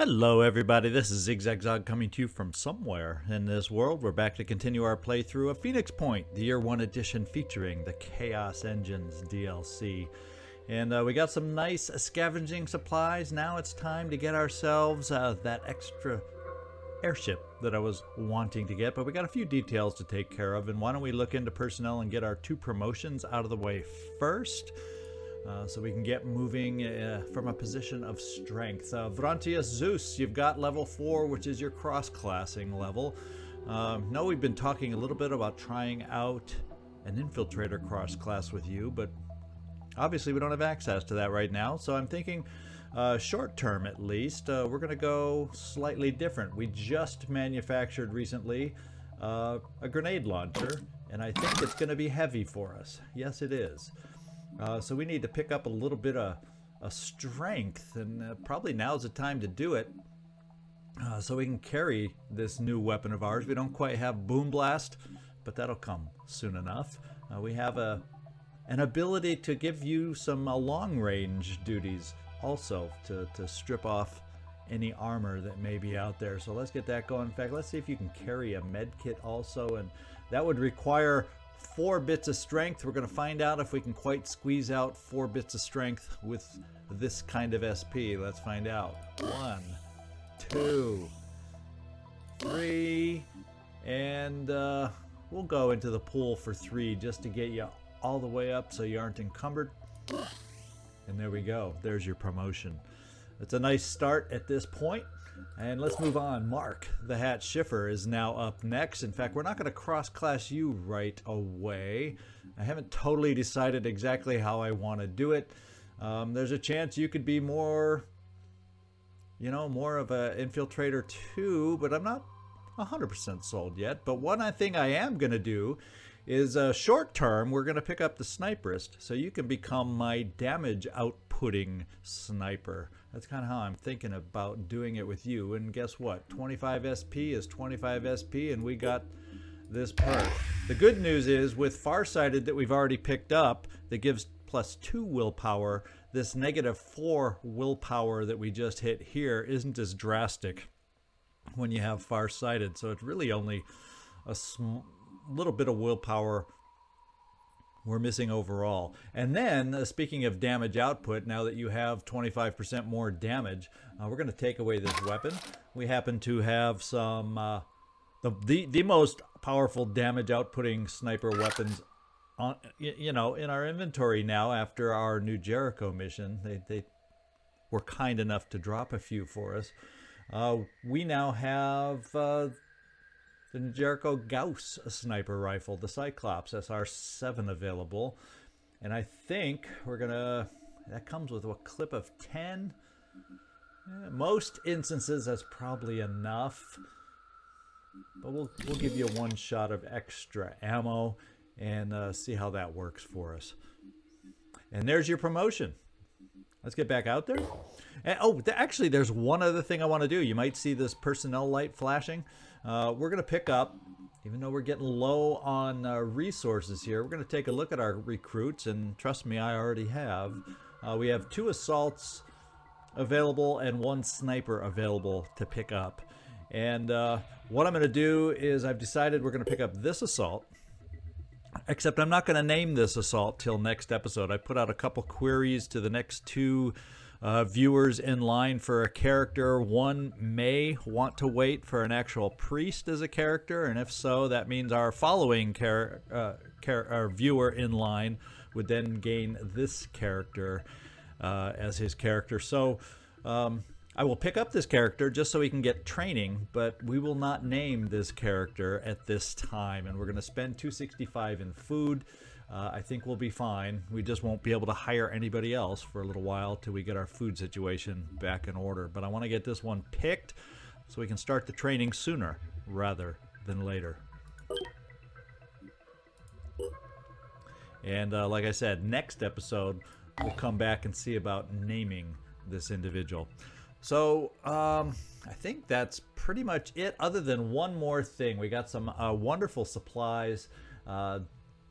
Hello everybody, this is Zigzag coming to you from somewhere in this world. We're back to continue our playthrough of Phoenix Point, the Year 1 edition featuring the Kaos Engines DLC. And we got some nice scavenging supplies. Now it's time to get ourselves that extra airship that I was wanting to get, but we got a few details to take care of, and why don't we look into personnel and get our 2 promotions out of the way first. So we can get moving from a position of strength. Vrantius Zeus, you've got level 4, which is your cross-classing level. Now we've been talking a little bit about trying out an infiltrator cross-class with you, but obviously we don't have access to that right now. So I'm thinking short term at least, we're going to go slightly different. We just manufactured recently a grenade launcher, and I think it's going to be heavy for us. Yes, it is. So we need to pick up a little bit of strength, and probably now's the time to do it, so we can carry this new weapon of ours. We don't quite have Boom Blast, but that'll come soon enough. We have an ability to give you some long-range duties also, to strip off any armor that may be out there. So let's get that going. In fact, let's see if you can carry a med kit also, and that would require 4 bits of strength. We're going to find out if we can quite squeeze out 4 bits of strength with this kind of SP. Let's find out. 1, 2, 3, and we'll go into the pool for 3 just to get you all the way up so you aren't encumbered. And there we go. There's your promotion. It's a nice start at this point. And let's move on. Mark, the Hat Schiffer, is now up next. In fact, we're not going to cross-class you right away. I haven't totally decided exactly how I want to do it. There's a chance you could be more of an infiltrator too, but I'm not 100% sold yet. But one thing I am going to do is short term, we're going to pick up the sniperist, so you can become my damage outputting sniper. That's kind of how I'm thinking about doing it with you. And guess what? 25 SP is 25 SP, and we got this perk. The good news is, with Farsighted that we've already picked up, that gives +2 willpower, this -4 willpower that we just hit here isn't as drastic when you have Farsighted. So it's really only a little bit of willpower we're missing overall. And then, speaking of damage output, now that you have 25% more damage, we're going to take away this weapon. We happen to have some the most powerful damage outputting sniper weapons on, in our inventory now after our new Jericho mission. They were kind enough to drop a few for us. We now have the Jericho Gauss sniper rifle, the Cyclops SR7 available. And I think that comes with a clip of 10. Most instances that's probably enough. But we'll give you 1 shot of extra ammo and see how that works for us. And there's your promotion. Let's get back out there. And, actually, there's one other thing I want to do. You might see this personnel light flashing. We're going to pick up, even though we're getting low on resources here, we're going to take a look at our recruits, and trust me, I already have. We have 2 assaults available and 1 sniper available to pick up. And what I'm going to do is I've decided we're going to pick up this assault, except I'm not going to name this assault till next episode. I put out a couple queries to the next 2 viewers in line for a character. One may want to wait for an actual priest as a character, and if so, that means our following our viewer in line would then gain this character as his character. So I will pick up this character just so he can get training, but we will not name this character at this time, and we're going to spend 265 in food. I think we'll be fine. We just won't be able to hire anybody else for a little while till we get our food situation back in order. But I want to get this one picked so we can start the training sooner rather than later. And like I said, next episode we'll come back and see about naming this individual. So I think that's pretty much it, other than one more thing. We got some wonderful supplies.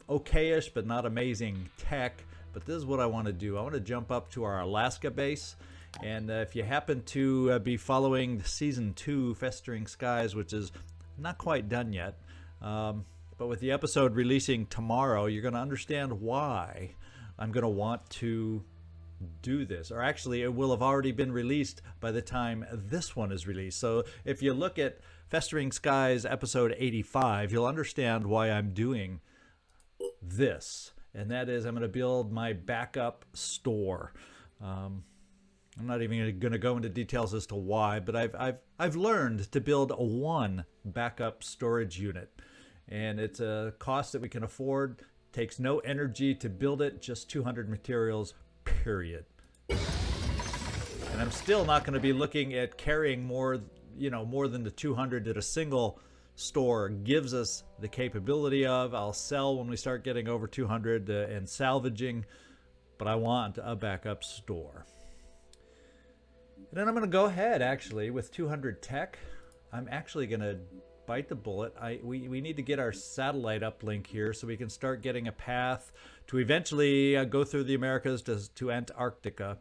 Okay-ish, but not amazing tech. But this is what I want to do. I want to jump up to our Alaska base And if you happen to be following Season 2, Festering Skies, which is not quite done yet, but with the episode releasing tomorrow, you're going to understand why I'm going to want to do this. Or actually, it will have already been released by the time this one is released. So if you look at Festering Skies episode 85, you'll understand why I'm doing this. And that is, I'm going to build my backup store. I'm not even going to go into details as to why, but I've learned to build one backup storage unit. And it's a cost that we can afford. Takes no energy to build it, just 200 materials, period. And I'm still not going to be looking at carrying more than the 200 that a single store gives us the capability of. I'll sell when we start getting over 200 and salvaging, but I want a backup store. And then I'm going to go ahead, actually, with 200 tech. I'm actually going to bite the bullet. We need to get our satellite uplink here so we can start getting a path to eventually go through the Americas to Antarctica.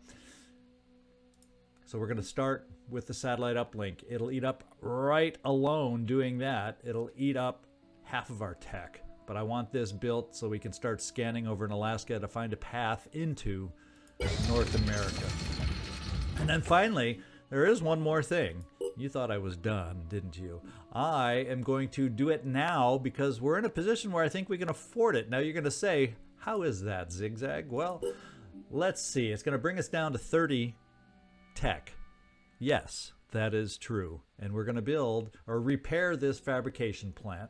So we're going to start with the satellite uplink. It'll eat up right alone doing that. It'll eat up half of our tech. But I want this built so we can start scanning over in Alaska to find a path into North America. And then finally, there is one more thing. You thought I was done, didn't you? I am going to do it now because we're in a position where I think we can afford it. Now you're going to say, how is that, Zigzag? Well, let's see. It's going to bring us down to 30 tech. Yes, that is true. And we're going to build or repair this fabrication plant.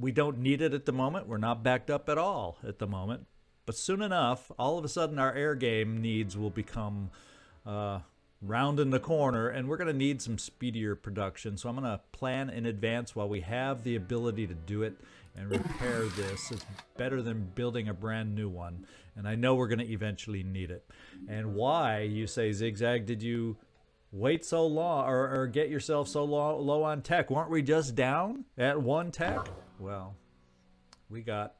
We don't need it at the moment. We're not backed up at all at the moment. But soon enough, all of a sudden our air game needs will become round in the corner, and we're going to need some speedier production. So I'm going to plan in advance while we have the ability to do it and repair this. It's better than building a brand new one. And I know we're going to eventually need it. And why, you say, Zigzag, did you wait so long or get yourself so low on tech? Weren't we just down at 1 tech? Well, we got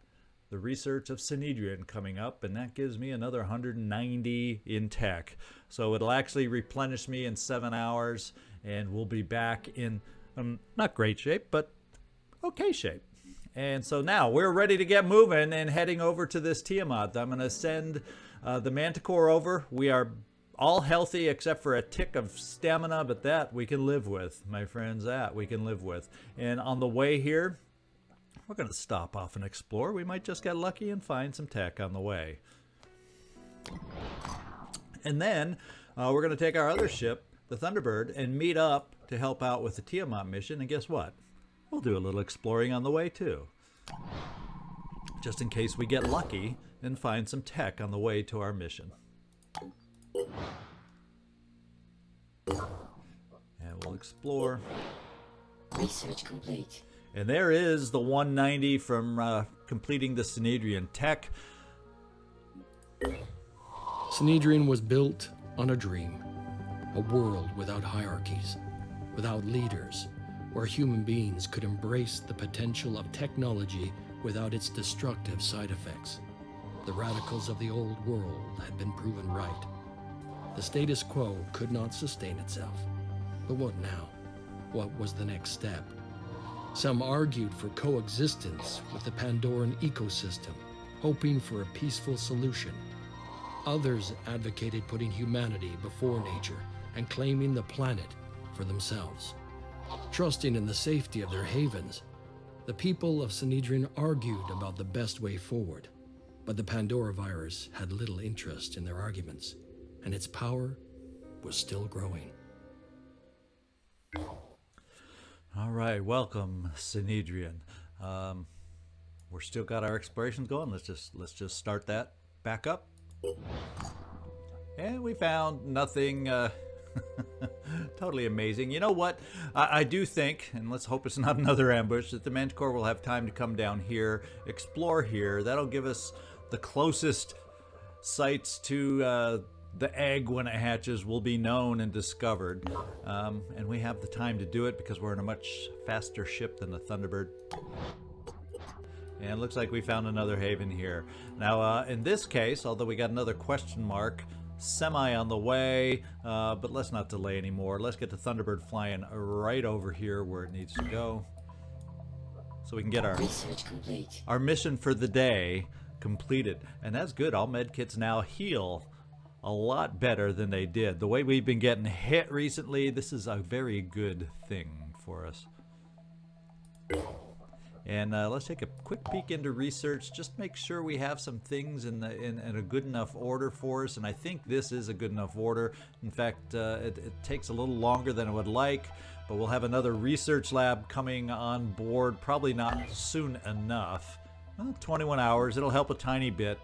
the research of Synedrion coming up, and that gives me another 190 in tech. So it'll actually replenish me in 7 hours, and we'll be back in not great shape, but okay shape. And so now we're ready to get moving and heading over to this Tiamat. I'm going to send the Manticore over. We are all healthy except for a tick of stamina, but that we can live with, my friends. That we can live with. And on the way here, we're going to stop off and explore. We might just get lucky and find some tech on the way. And then we're going to take our other ship, the Thunderbird, and meet up to help out with the Tiamat mission. And guess what? We'll do a little exploring on the way too. Just in case we get lucky and find some tech on the way to our mission. And we'll explore. Research complete. And there is the 190 from completing the Synedrion tech. Synedrion was built on a dream. A world without hierarchies, without leaders, where human beings could embrace the potential of technology without its destructive side effects. The radicals of the old world had been proven right. The status quo could not sustain itself. But what now? What was the next step? Some argued for coexistence with the Pandoran ecosystem, hoping for a peaceful solution. Others advocated putting humanity before nature and claiming the planet for themselves. Trusting in the safety of their havens, the people of Synedrion argued about the best way forward. But the Pandora virus had little interest in their arguments, and its power was still growing. All right, welcome, Synedrion. We're still got our explorations going. Let's just start that back up. And we found nothing totally amazing. You know what? I do think, and let's hope it's not another ambush, that the Manticore will have time to come down here, explore here. That'll give us the closest sites to the egg when it hatches will be known and discovered. And we have the time to do it because we're in a much faster ship than the Thunderbird. And it looks like we found another haven here. Now, in this case, although we got another question mark semi on the way, but let's not delay anymore. Let's get the Thunderbird flying right over here where it needs to go, so we can get Research complete. our mission for the day completed. And that's good. All medkits now heal a lot better than they did. The way we've been getting hit recently, this is a very good thing for us. And let's take a quick peek into research. Just make sure we have some things in a good enough order for us. And I think this is a good enough order. In fact, it takes a little longer than I would like, but we'll have another research lab coming on board, probably not soon enough. Well, 21 hours. It'll help a tiny bit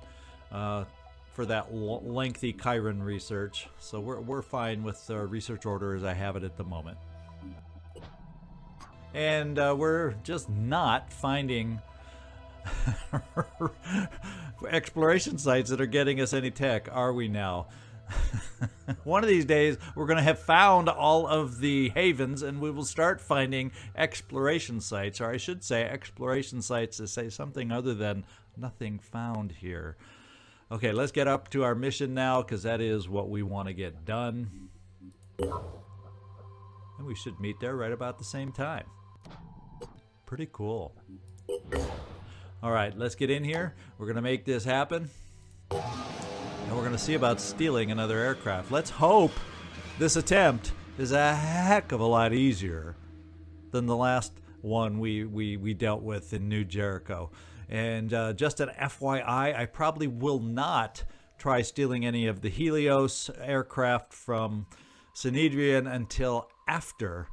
for that lengthy Chiron research. So we're fine with the research order as I have it at the moment. And we're just not finding exploration sites that are getting us any tech, are we now? One of these days, we're going to have found all of the havens, and we will start finding exploration sites, or I should say exploration sites to say something other than nothing found here. Okay, let's get up to our mission now, because that is what we want to get done. And we should meet there right about the same time. Pretty cool. All right, let's get in here. We're going to make this happen. And we're going to see about stealing another aircraft. Let's hope this attempt is a heck of a lot easier than the last one we dealt with in New Jericho. And just an FYI, I probably will not try stealing any of the Helios aircraft from Synedrion until after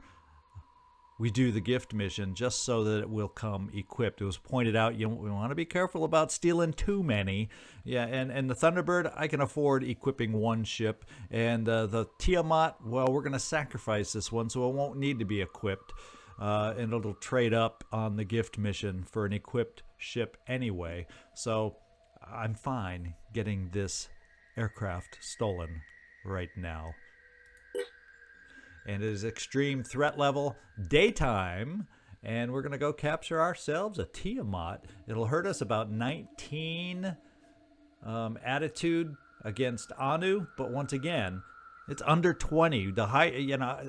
we do the gift mission, just so that it will come equipped. It was pointed out we want to be careful about stealing too many. Yeah, and the Thunderbird, I can afford equipping one ship. And the Tiamat, well, we're going to sacrifice this one, so it won't need to be equipped. And it'll trade up on the gift mission for an equipped ship anyway. So I'm fine getting this aircraft stolen right now. And it is extreme threat level, daytime, and we're going to go capture ourselves a Tiamat. It'll hurt us about 19 attitude against Anu, but once again, it's under 20. The high,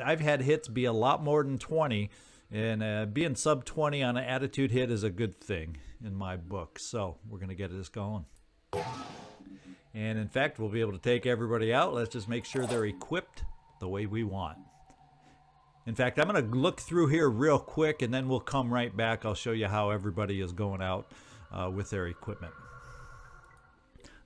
I've had hits be a lot more than 20, and being sub 20 on an attitude hit is a good thing in my book. So we're going to get this going. And in fact, we'll be able to take everybody out. Let's just make sure they're equipped the way we want. In fact, I'm going to look through here real quick, and then we'll come right back. I'll show you how everybody is going out with their equipment.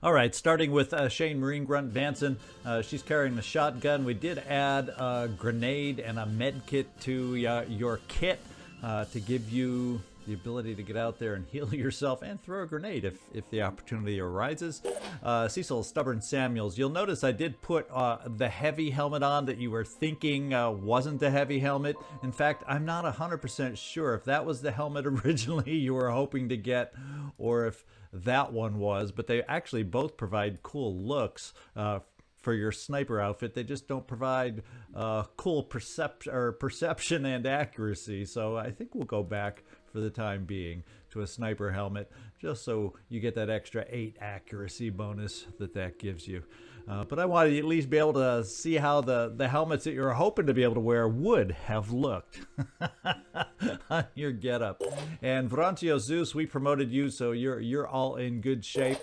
All right, starting with Shane Marine Grunt Vanson. She's carrying the shotgun. We did add a grenade and a med kit to your kit to give you the ability to get out there and heal yourself and throw a grenade if the opportunity arises. Cecil Stubborn Samuels, you'll notice I did put the heavy helmet on that you were thinking wasn't a heavy helmet. In fact, I'm not 100% sure if that was the helmet originally you were hoping to get or if that one was, but they actually both provide cool looks for your sniper outfit. They just don't provide cool perception and accuracy. So I think we'll go back for the time being to a sniper helmet, just so you get that extra 8 accuracy bonus that gives you. But I wanted to at least be able to see how the helmets that you're hoping to be able to wear would have looked on your getup. And Vroncio Zeus, we promoted you, so you're all in good shape.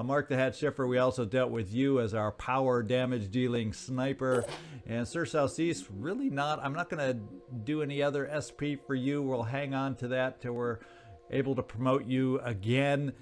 Mark the Hat Shifter, we also dealt with you as our power damage dealing sniper. And Sir Southeast, really not. I'm not going to do any other SP for you. We'll hang on to that till we're able to promote you again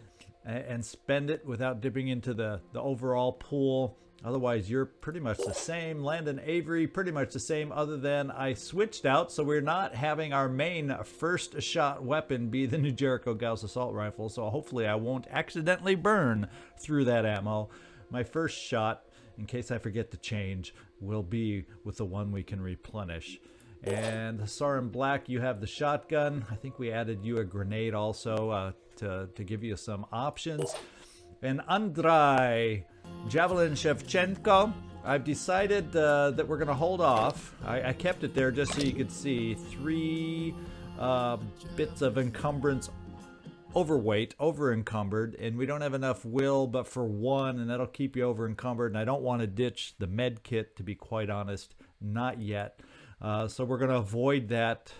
and spend it without dipping into the overall pool. Otherwise, you're pretty much the same. Landon Avery, pretty much the same, other than I switched out, so we're not having our main first shot weapon be the New Jericho Gauss Assault Rifle, so hopefully I won't accidentally burn through that ammo. My first shot, in case I forget to change, will be with the one we can replenish. And Soren Black, you have the shotgun. I think we added you a grenade also to give you some options. And Andrei Javelin Shevchenko, I've decided that we're going to hold off. I kept it there just so you could see 3 bits of encumbrance overweight, over encumbered, and we don't have enough will but for one, and that'll keep you over encumbered. And I don't want to ditch the med kit, to be quite honest, not yet. So we're going to avoid that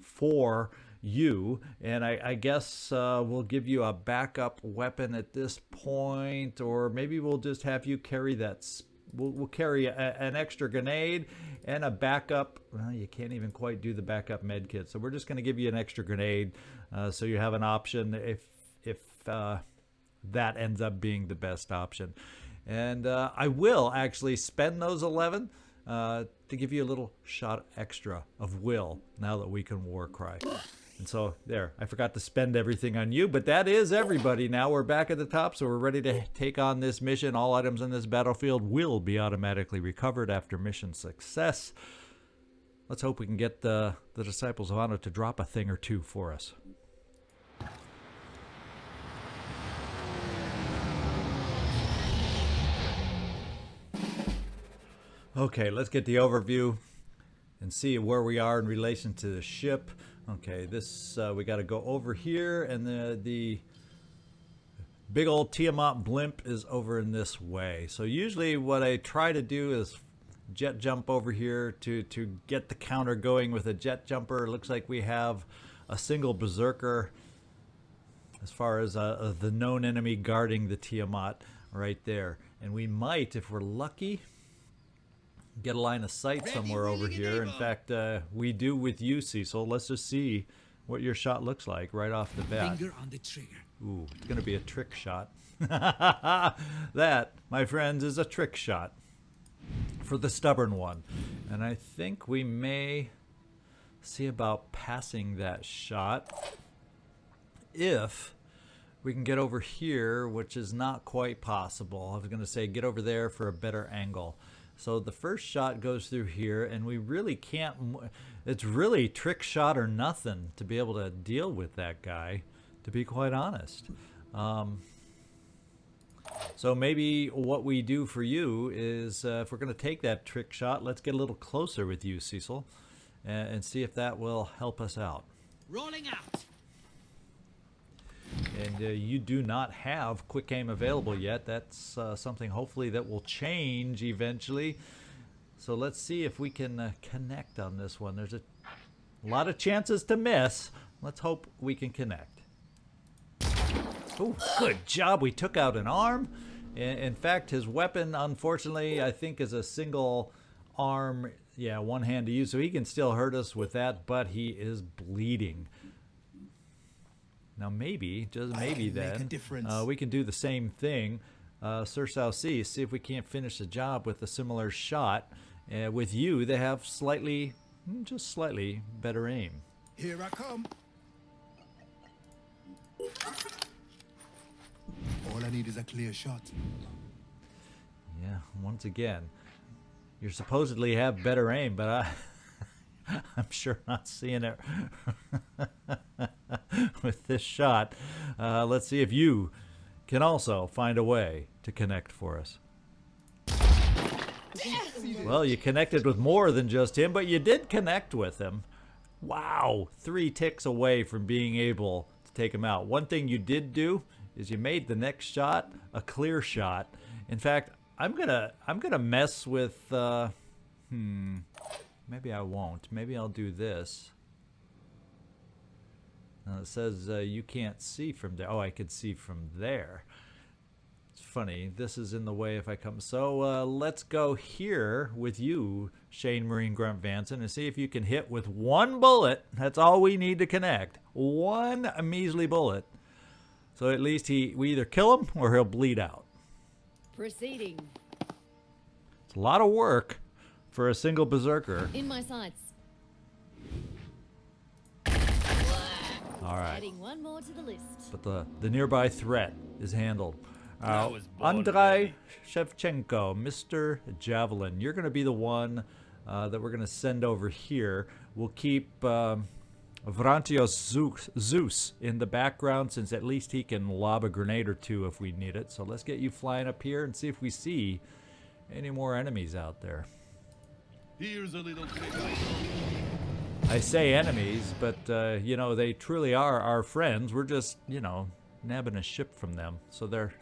for you, and I guess we'll give you a backup weapon at this point, or maybe we'll just have you carry that. We'll carry an extra grenade and a backup. Well, you can't even quite do the backup med kit, so we're just going to give you an extra grenade, so you have an option if that ends up being the best option. And I will actually spend those 11 to give you a little shot extra of will now that we can Warcry. And so there, I forgot to spend everything on you, but that is everybody. Now we're back at the top, so we're ready to take on this mission. All items on this battlefield will be automatically recovered after mission success. Let's hope we can get the Disciples of Anu to drop a thing or two for us. Okay, let's get the overview and see where we are in relation to the ship. Okay, this we got to go over here, and the big old Tiamat blimp is over in this way. So usually what I try to do is jet jump over here to get the counter going with a jet jumper. It looks like we have a single berserker as far as the known enemy guarding the Tiamat right there. And we might, if we're lucky, get a line of sight somewhere over here. In fact, we do with you, Cecil. Let's just see what your shot looks like right off the bat. Finger on the trigger. Ooh, it's going to be a trick shot. That, my friends, is a trick shot for the stubborn one. And I think we may see about passing that shot if we can get over here, which is not quite possible. I was going to say get over there for a better angle. So the first shot goes through here, and we really can't. It's really trick shot or nothing to be able to deal with that guy, to be quite honest. So maybe what we do for you is, if we're going to take that trick shot, let's get a little closer with you, Cecil, and see if that will help us out. Rolling out. And you do not have quick aim available yet. That's something hopefully that will change eventually. So let's see if we can connect on this one. There's a lot of chances to miss. Let's hope we can connect. Oh, good job. We took out an arm. In fact, his weapon, unfortunately, I think is a single arm. Yeah, one hand to use. So he can still hurt us with that, but he is bleeding. Now maybe, just maybe then, we can do the same thing. Sir South Sea, see if we can't finish the job with a similar shot. With you, they have slightly, just slightly better aim. Here I come. All I need is a clear shot. Yeah, once again, you supposedly have better aim, but I'm sure not seeing it with this shot. Let's see if you can also find a way to connect for us. Well, you connected with more than just him, but you did connect with him. Wow, 3 ticks away from being able to take him out. One thing you did do is you made the next shot a clear shot. In fact, I'm gonna mess with maybe I won't. Maybe I'll do this. Now it says you can't see from there. Oh, I could see from there. It's funny. This is in the way if I come. So let's go here with you, Shane Marine Grunt Vanson, and see if you can hit with 1 bullet. That's all we need to connect. 1 measly bullet. So at least we either kill him or he'll bleed out. Proceeding. It's a lot of work for a single berserker. In my sights. All right. Adding 1 more to the list. But the nearby threat is handled. Andrei Shevchenko, Mr. Javelin, you're going to be the one that we're going to send over here. We'll keep Vrantios Zeus in the background, since at least he can lob a grenade or 2 if we need it. So let's get you flying up here and see if we see any more enemies out there. Here's a little trick. I say enemies, but, you know, they truly are our friends. We're just, you know, nabbing a ship from them. So they're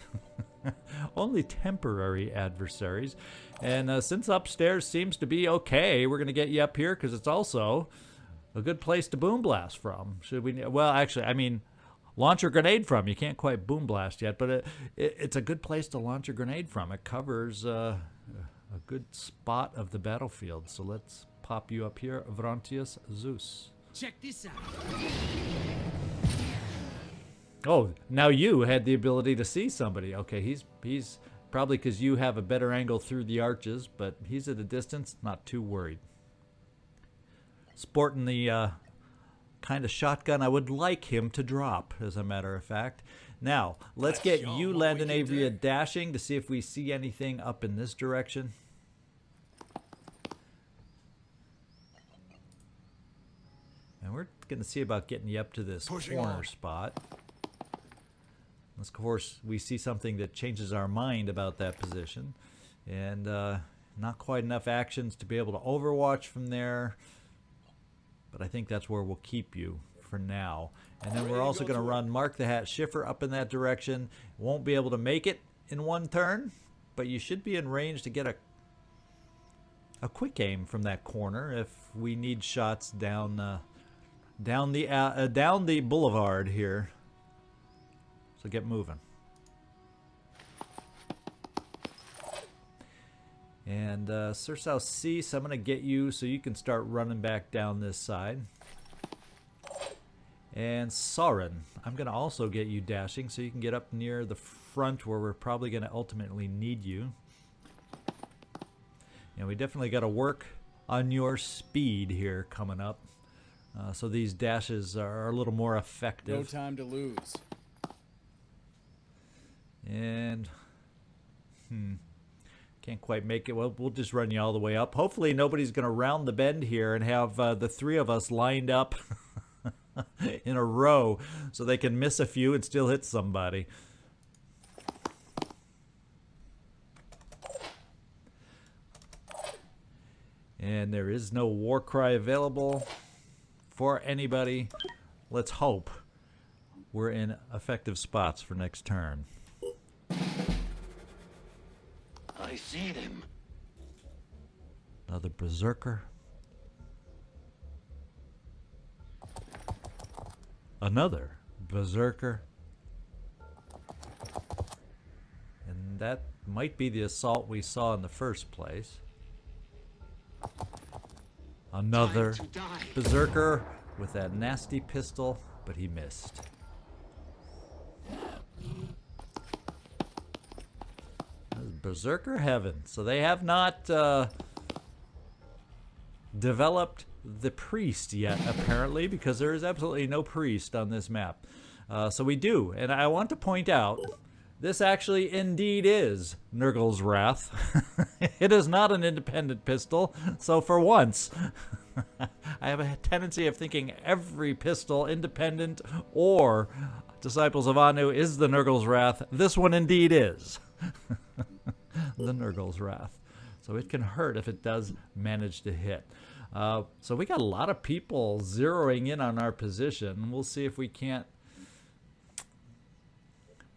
only temporary adversaries. And since upstairs seems to be okay, we're going to get you up here because it's also a good place to boom blast from. Should we? Well, actually, I mean, launch a grenade from. You can't quite boom blast yet, but it's a good place to launch a grenade from. It covers a good spot of the battlefield. So let's pop you up here, Vrontius Zeus. Check this out. Oh, now you had the ability to see somebody. Okay, he's probably because you have a better angle through the arches, but he's at a distance, not too worried. Sporting the kind of shotgun I would like him to drop, as a matter of fact. Now, let's get you, Land and Avria, dashing to see if we see anything up in this direction. And we're going to see about getting you up to this corner spot. Of course, we see something that changes our mind about that position. And not quite enough actions to be able to overwatch from there. But I think that's where we'll keep you for now. And then we're also going to run Mark the Hat Schiffer up in that direction. Won't be able to make it in one turn, but you should be in range to get a quick aim from that corner if we need shots down the boulevard here. So get moving. And Sir South Cease, I'm going to get you so you can start running back down this side. And Soren, I'm going to also get you dashing so you can get up near the front where we're probably going to ultimately need you. And we definitely got to work on your speed here coming up. So these dashes are a little more effective. No time to lose. And can't quite make it. Well, we'll just run you all the way up. Hopefully nobody's going to round the bend here and have the three of us lined up in a row so they can miss a few and still hit somebody. And there is no war cry available for anybody. Let's hope we're in effective spots for next turn. I see them. Another berserker. Another berserker. And that might be the assault we saw in the first place. Another berserker with that nasty pistol, but he missed. Berserker heaven. So they have not developed the priest yet, apparently, because there is absolutely no priest on this map. So we do, and I want to point out, this actually indeed is Nurgle's Wrath. It is not an independent pistol, so for once, I have a tendency of thinking every pistol, independent or Disciples of Anu, is the Nurgle's Wrath. This one indeed is. The Nurgle's Wrath. So it can hurt if it does manage to hit. So we got a lot of people zeroing in on our position. We'll see if we can't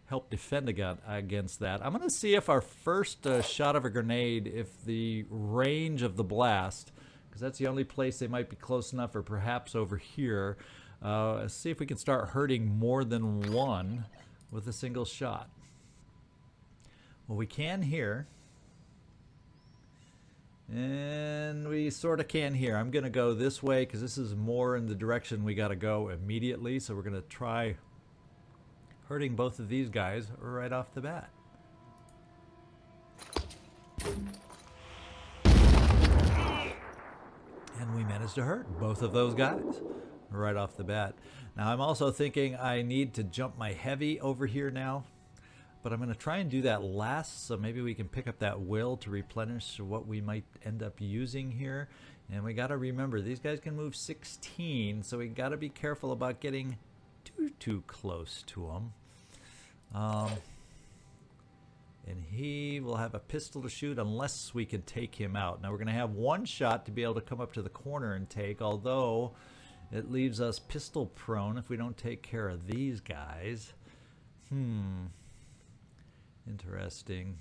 help defend against that. I'm going to see if our first shot of a grenade, if the range of the blast, because that's the only place they might be close enough, or perhaps over here, see if we can start hurting more than one with a single shot. Well, we can here. And we sort of can here. I'm going to go this way because this is more in the direction we got to go immediately. So we're going to try hurting both of these guys right off the bat. And we managed to hurt both of those guys right off the bat. Now I'm also thinking I need to jump my heavy over here now. But I'm going to try and do that last, so maybe we can pick up that will to replenish what we might end up using here. And we got to remember, these guys can move 16, so we got to be careful about getting too close to them. And he will have a pistol to shoot unless we can take him out. Now we're going to have one shot to be able to come up to the corner and take, although it leaves us pistol prone if we don't take care of these guys. Interesting.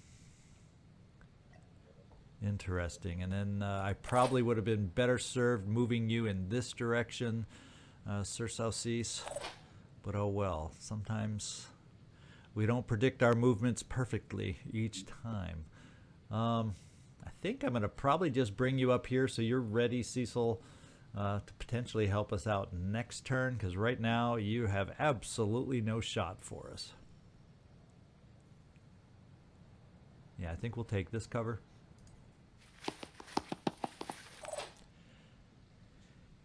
Interesting. And then I probably would have been better served moving you in this direction, Sir Saucisse. But oh well. Sometimes we don't predict our movements perfectly each time. I think I'm going to probably just bring you up here so you're ready, Cecil, to potentially help us out next turn, because right now you have absolutely no shot for us. Yeah, I think we'll take this cover.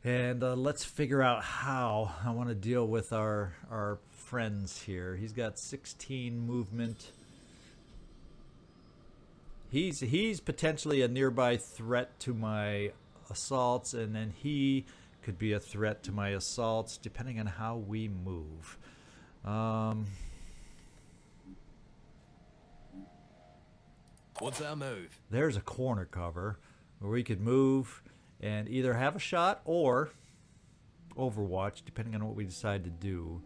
And let's figure out how I want to deal with our friends here. He's got 16 movement. He's potentially a nearby threat to my assaults, and then he could be a threat to my assaults depending on how we move. What's our move? There's a corner cover where we could move and either have a shot or Overwatch, depending on what we decide to do.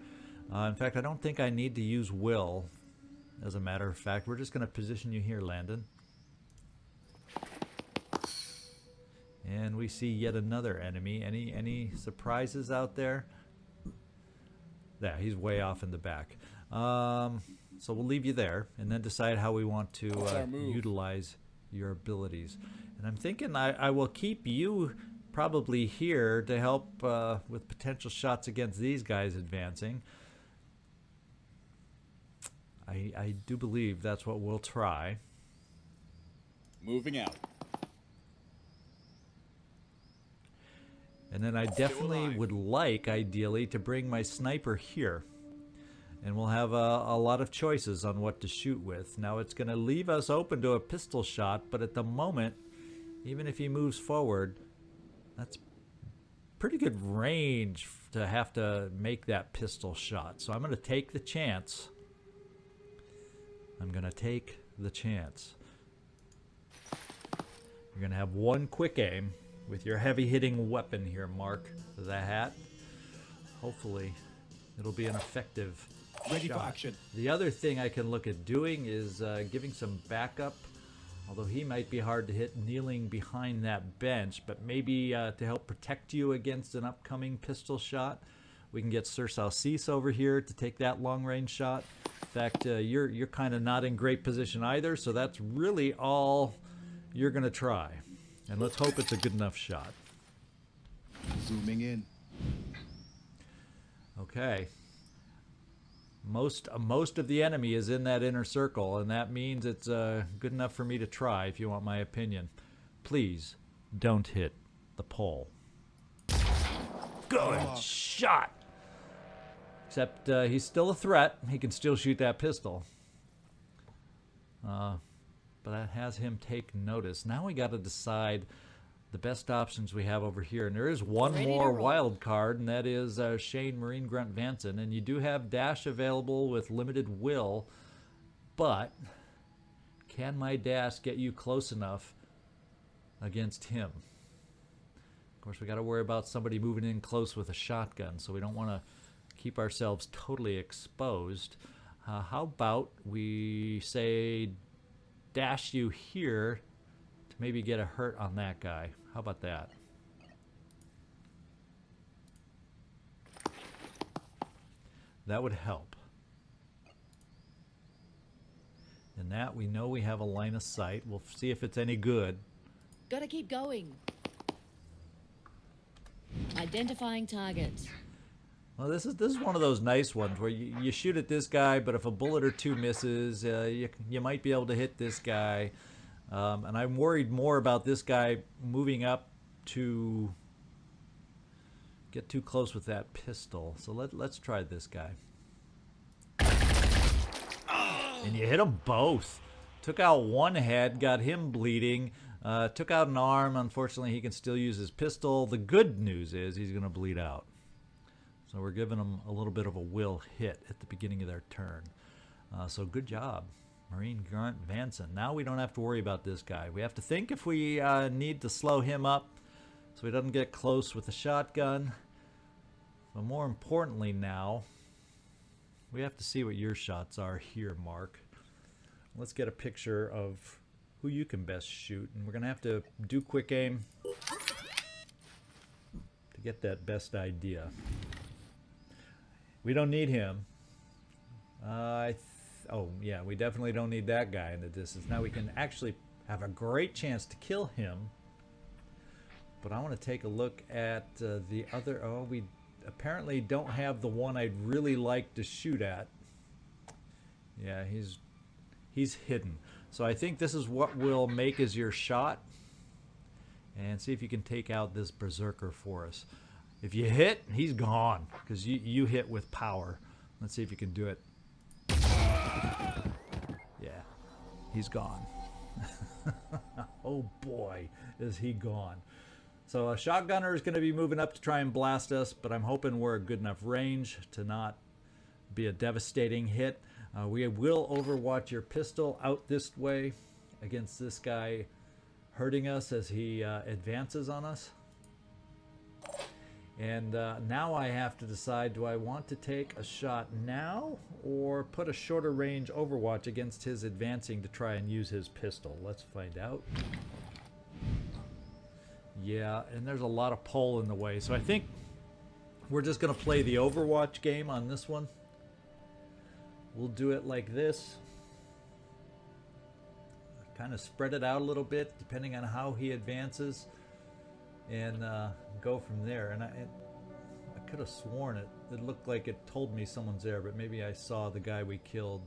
In fact, I don't think I need to use Will. As a matter of fact, we're just going to position you here, Landon. And we see yet another enemy. Any surprises out there? Yeah, he's way off in the back. So we'll leave you there and then decide how we want to utilize your abilities. And I'm thinking I will keep you probably here to help with potential shots against these guys advancing. I do believe that's what we'll try. Moving out. And then I definitely would like, ideally, to bring my sniper here. And we'll have a lot of choices on what to shoot with. Now it's going to leave us open to a pistol shot, but at the moment, even if he moves forward, that's pretty good range to have to make that pistol shot. So I'm going to take the chance. I'm going to take the chance. You're going to have one quick aim with your heavy-hitting weapon here, Mark. The hat. Hopefully, it'll be an effective Ready shot. for action. The other thing I can look at doing is giving some backup, although he might be hard to hit kneeling behind that bench, but maybe to help protect you against an upcoming pistol shot, we can get Sir Saucisse over here to take that long-range shot. In fact, you're kind of not in great position either, so that's really all you're going to try. And let's hope it's a good enough shot. Zooming in. Okay. Most of the enemy is in that inner circle, and that means it's good enough for me to try, if you want my opinion. Please don't hit the pole. Good shot! Except he's still a threat. He can still shoot that pistol. But that has him take notice. Now we got to decide the best options we have over here. And there is one more wild card, and that is Shane Marine Grunt Vanson. And you do have dash available with limited will, but can my dash get you close enough against him? Of course, we got to worry about somebody moving in close with a shotgun, so we don't want to keep ourselves totally exposed. How about we say dash you here to maybe get a hurt on that guy? How about that? That would help. And that we know we have a line of sight. We'll see if it's any good. Gotta keep going. Identifying target. Well, this is one of those nice ones where you shoot at this guy, but if a bullet or two misses, you might be able to hit this guy. And I'm worried more about this guy moving up to get too close with that pistol. So let's try this guy. And you hit them both. Took out one head, got him bleeding. Took out an arm. Unfortunately, he can still use his pistol. The good news is he's going to bleed out. So we're giving them a little bit of a will hit at the beginning of their turn. So good job. Marine Grunt Vanson. Now we don't have to worry about this guy. We have to think if we need to slow him up so he doesn't get close with the shotgun. But more importantly now, we have to see what your shots are here, Mark. Let's get a picture of who you can best shoot. And we're going to have to do quick aim to get that best idea. We don't need him. Oh, yeah, we definitely don't need that guy in the distance. Now we can actually have a great chance to kill him. But I want to take a look at the other... Oh, we apparently don't have the one I'd really like to shoot at. Yeah, he's hidden. So I think this is what we'll make as your shot. And see if you can take out this berserker for us. If you hit, he's gone. Because you hit with power. Let's see if you can do it. Yeah, he's gone. Oh boy, is he gone. So a shotgunner is going to be moving up to try and blast us, but I'm hoping we're at good enough range to not be a devastating hit. We will overwatch your pistol out this way against this guy hurting us as he advances on us. And now I have to decide, do I want to take a shot now or put a shorter range overwatch against his advancing to try and use his pistol? Let's find out. Yeah, and there's a lot of pole in the way, so I think we're just going to play the overwatch game on this one. We'll do it like this. Kind of spread it out a little bit depending on how he advances. And go from there. And I could have sworn it looked like it told me someone's there, but maybe I saw the guy we killed.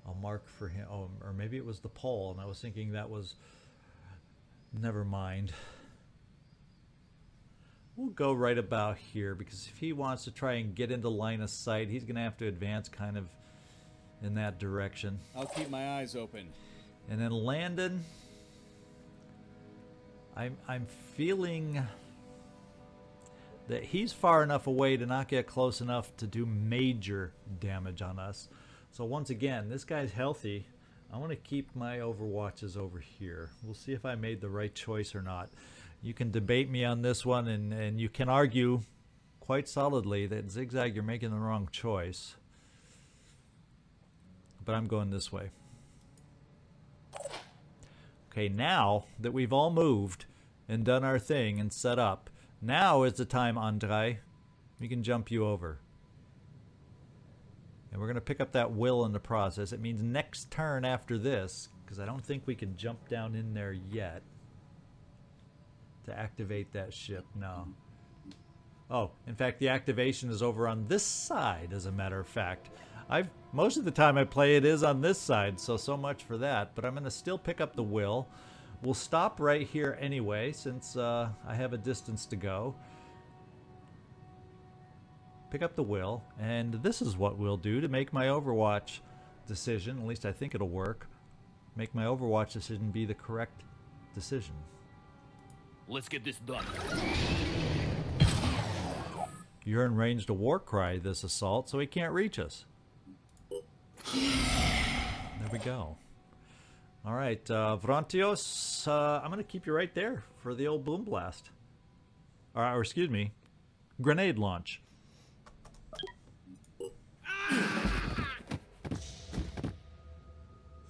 I'll mark for him. Oh, or maybe it was the pole, and I was thinking that was... Never mind. We'll go right about here, because if he wants to try and get into line of sight, he's going to have to advance kind of in that direction. I'll keep my eyes open. And then Landon... I'm feeling that he's far enough away to not get close enough to do major damage on us. So once again, this guy's healthy. I want to keep my overwatches over here. We'll see if I made the right choice or not. You can debate me on this one, and you can argue quite solidly that Zigzag, you're making the wrong choice. But I'm going this way. Okay, now that we've all moved and done our thing and set up, now is the time, Andrei. We can jump you over. And we're going to pick up that will in the process. It means next turn after this, because I don't think we can jump down in there yet to activate that ship. No. Oh, in fact, the activation is over on this side, as a matter of fact. Most of the time I play it is on this side, so much for that. But I'm going to still pick up the will. We'll stop right here anyway, since I have a distance to go. Pick up the will, and this is what we'll do to make my Overwatch decision. At least I think it'll work. Make my Overwatch decision be the correct decision. Let's get this done. You're in range to war cry this assault, so he can't reach us. There we go. All right, Vrontios, I'm going to keep you right there for the old boom blast. Or excuse me, grenade launch.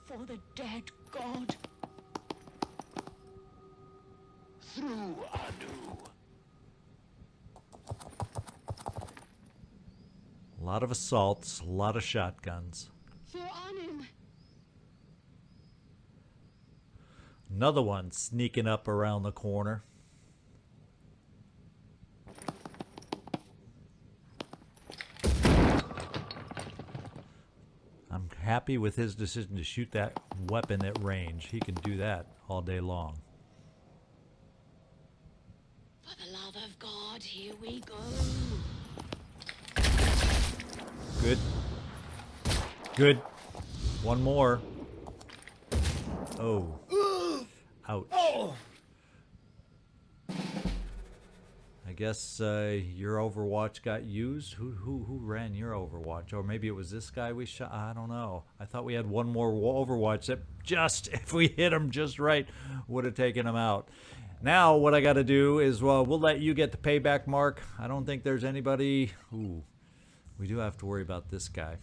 For the dead god. Through Anu. A lot of assaults, a lot of shotguns. For Anu. Another one sneaking up around the corner. I'm happy with his decision to shoot that weapon at range. He can do that all day long. For the love of God, here we go. Good. Good. One more. Oh. Ouch. I guess your Overwatch got used. Who ran your Overwatch? Or maybe it was this guy we shot. I don't know. I thought we had one more Overwatch that just, if we hit him just right, would have taken him out. Now what I got to do is, well, we'll let you get the payback, Mark. I don't think there's anybody. Ooh, we do have to worry about this guy.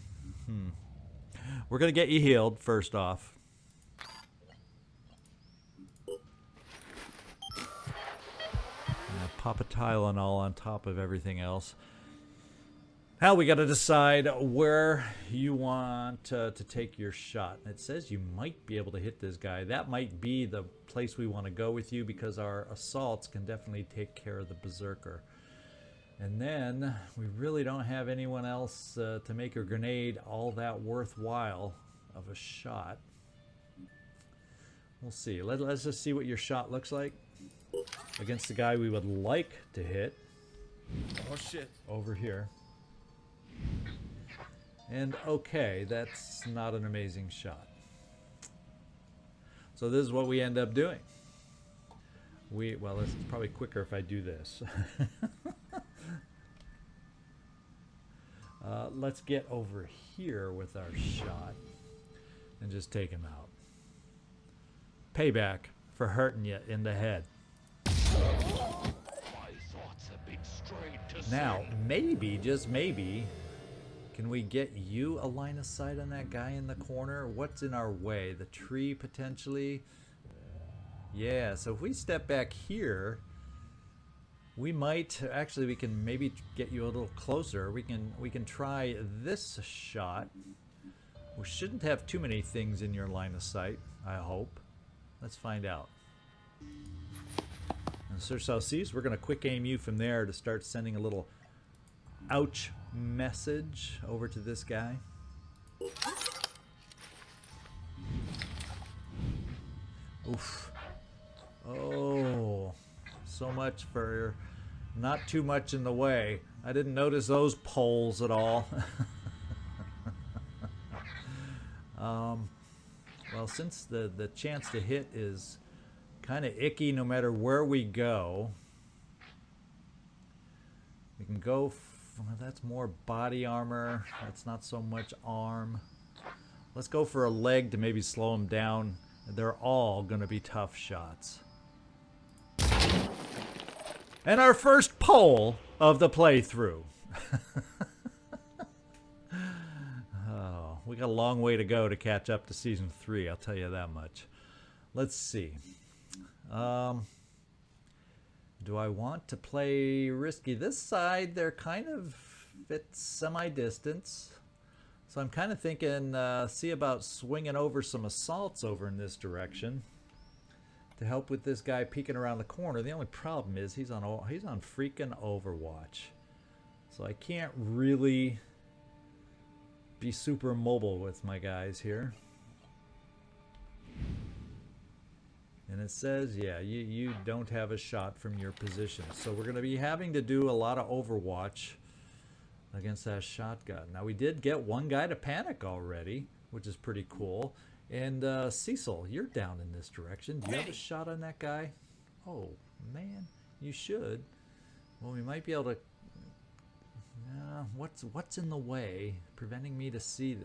We're gonna get you healed first off. Pop a Tylenol on top of everything else. Now we got to decide where you want to take your shot. It says you might be able to hit this guy. That might be the place we want to go with you because our assaults can definitely take care of the berserker. And then we really don't have anyone else to make a grenade all that worthwhile of a shot. We'll see. Let's just see what your shot looks like against the guy we would like to hit. Oh shit. Over here. And okay, that's not an amazing shot. So this is what we end up doing. Well, it's probably quicker if I do this. Let's get over here with our shot and just take him out. Payback for hurting you in the head. Now, maybe, just maybe, can we get you a line of sight on that guy in the corner? What's in our way? The tree, potentially? Yeah, so if we step back here, we might, actually, we can maybe get you a little closer. We can try this shot. We shouldn't have too many things in your line of sight, I hope. Let's find out. And Sir Southseas, we're going to quick aim you from there to start sending a little ouch message over to this guy. Oof. Oh, so much for not too much in the way. I didn't notice those poles at all. Well, since the chance to hit is kind of icky no matter where we go, we can go, well, that's more body armor, that's not so much arm. Let's go for a leg to maybe slow him down. They're all going to be tough shots. And our first pole of the playthrough. Oh, we got a long way to go to catch up to Season 3, I'll tell you that much. Let's see. Do I want to play risky? This side, they're kind of at semi-distance. So I'm kind of thinking, see about swinging over some assaults over in this direction to help with this guy peeking around the corner. The only problem is he's on freaking Overwatch. So I can't really be super mobile with my guys here. And it says, yeah, you don't have a shot from your position. So we're going to be having to do a lot of Overwatch against that shotgun. Now, we did get one guy to panic already, which is pretty cool. And Cecil, you're down in this direction. Do you have a shot on that guy? Oh, man, you should. Well, we might be able to... what's in the way preventing me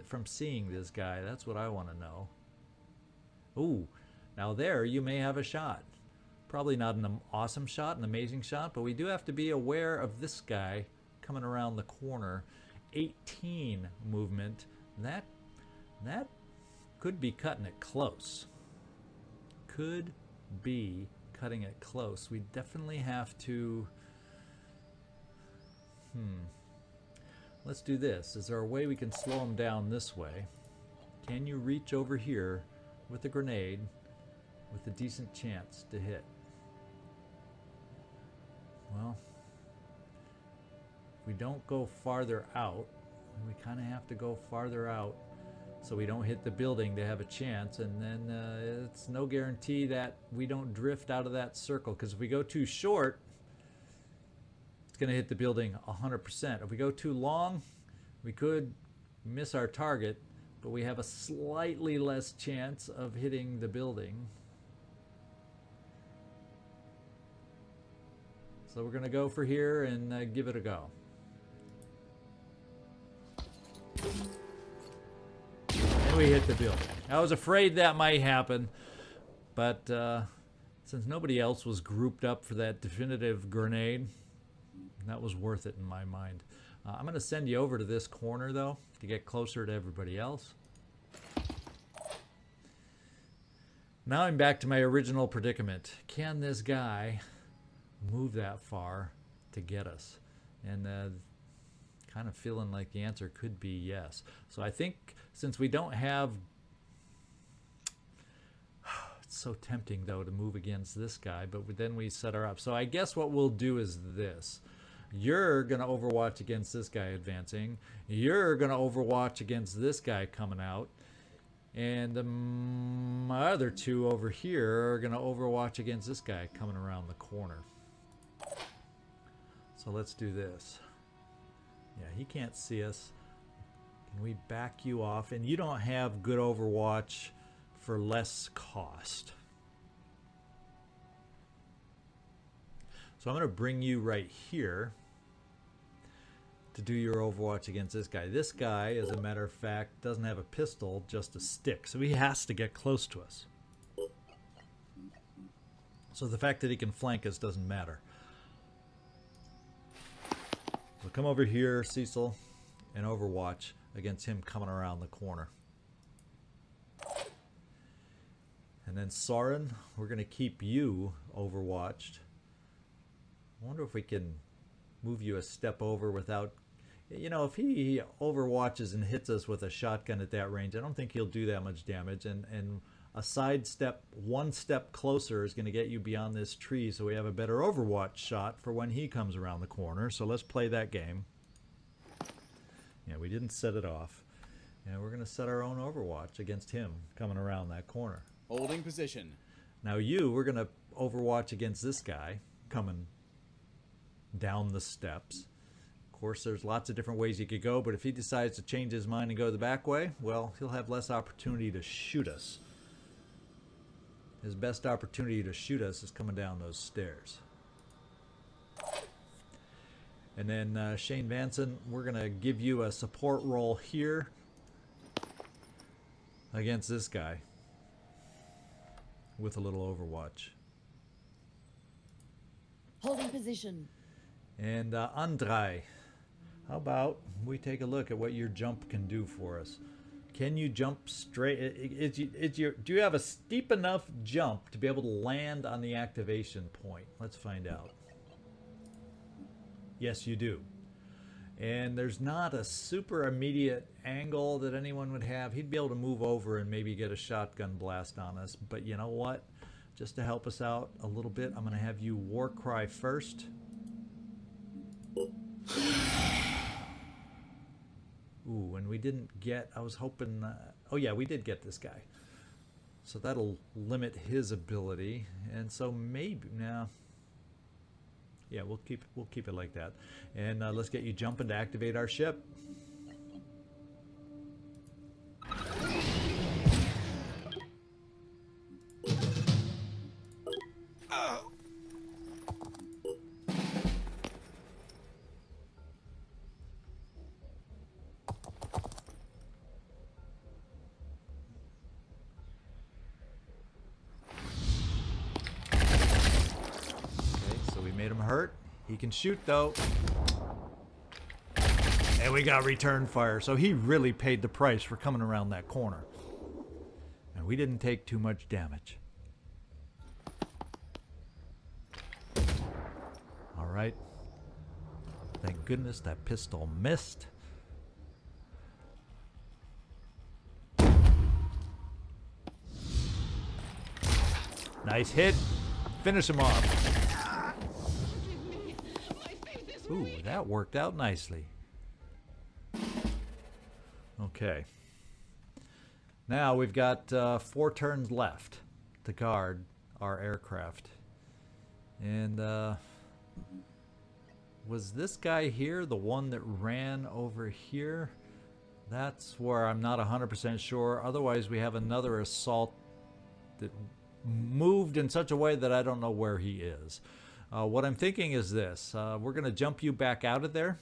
from seeing this guy? That's what I want to know. Ooh. Now there, you may have a shot. Probably not an awesome shot, an amazing shot, but we do have to be aware of this guy coming around the corner. 18 movement. That could be cutting it close. Could be cutting it close. We definitely have to... Let's do this. Is there a way we can slow him down this way? Can you reach over here with a grenade with a decent chance to hit? Well, if we don't go farther out, we kind of have to go farther out so we don't hit the building to have a chance, and then it's no guarantee that we don't drift out of that circle, because if we go too short, it's going to hit the building 100%. If we go too long, we could miss our target, but we have a slightly less chance of hitting the building. So we're going to go for here and give it a go. And we hit the building. I was afraid that might happen, but since nobody else was grouped up for that definitive grenade, that was worth it in my mind. I'm going to send you over to this corner, though, to get closer to everybody else. Now I'm back to my original predicament. Can this guy move that far to get us? And kind of feeling like the answer could be yes. So I think since we don't have... It's so tempting, though, to move against this guy, but then we set her up. So I guess what we'll do is this. You're going to overwatch against this guy advancing. You're going to overwatch against this guy coming out. And my other two over here are going to overwatch against this guy coming around the corner. So let's do this. Yeah, he can't see us. Can we back you off? And you don't have good overwatch for less cost. So I'm going to bring you right here to do your overwatch against this guy. This guy, as a matter of fact, doesn't have a pistol, just a stick. So he has to get close to us. So the fact that he can flank us doesn't matter. So come over here, Cecil, and overwatch against him coming around the corner. And then Soren, we're going to keep you overwatched. I wonder if we can move you a step over without... You know, if he overwatches and hits us with a shotgun at that range, I don't think he'll do that much damage. And a side step, one step closer is going to get you beyond this tree, so we have a better overwatch shot for when he comes around the corner. So let's play that game. Yeah, we didn't set it off. And we're going to set our own overwatch against him coming around that corner. Holding position. Now we're going to overwatch against this guy coming down the steps. Of course, there's lots of different ways he could go, but if he decides to change his mind and go the back way, well, he'll have less opportunity to shoot us. His best opportunity to shoot us is coming down those stairs. And then Shane Vanson, we're going to give you a support role here against this guy with a little overwatch. Holding position. And Andrei, how about we take a look at what your jump can do for us? Can you jump straight? Do you have a steep enough jump to be able to land on the activation point? Let's find out. Yes, you do. And there's not a super immediate angle that anyone would have. He'd be able to move over and maybe get a shotgun blast on us. But you know what? Just to help us out a little bit, I'm going to have you war cry first. Ooh, and we didn't get... I was hoping... oh yeah, we did get this guy. So that'll limit his ability. And so maybe... Now... Yeah, we'll keep it like that. And let's get you jumping to activate our ship. Hurt. He can shoot though. And we got return fire. So he really paid the price for coming around that corner. And we didn't take too much damage. All right. Thank goodness that pistol missed. Nice hit. Finish him off. Ooh, that worked out nicely. Okay. Now we've got 4 turns left to guard our aircraft. And was this guy here the one that ran over here? That's where I'm not 100% sure. Otherwise, we have another assault that moved in such a way that I don't know where he is. What I'm thinking is this. We're going to jump you back out of there.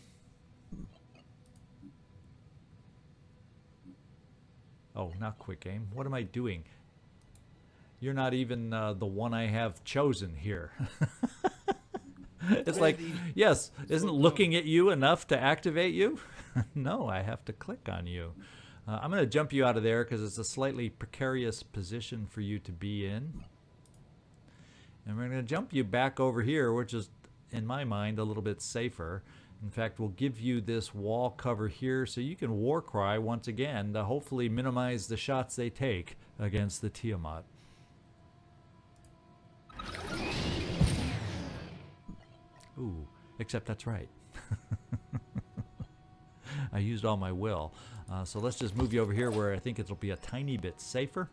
Oh, not quick aim. What am I doing? You're not even the one I have chosen here. It's like, yes, isn't looking at you enough to activate you? No, I have to click on you. I'm going to jump you out of there because it's a slightly precarious position for you to be in. And we're going to jump you back over here, which is, in my mind, a little bit safer. In fact, we'll give you this wall cover here so you can war cry once again to hopefully minimize the shots they take against the Tiamat. Ooh, except that's right. I used all my will. So let's just move you over here where I think it'll be a tiny bit safer.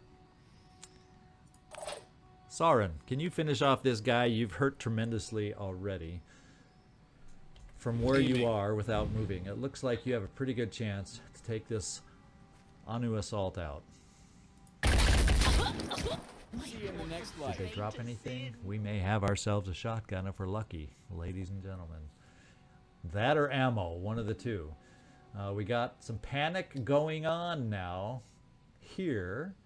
Sauron, can you finish off this guy? You've hurt tremendously already from where you are without moving. It looks like you have a pretty good chance to take this Anu assault out. See you in the next Did life. they drop anything? We may have ourselves a shotgun if we're lucky, ladies and gentlemen. That or ammo, one of the two. We got some panic going on now here.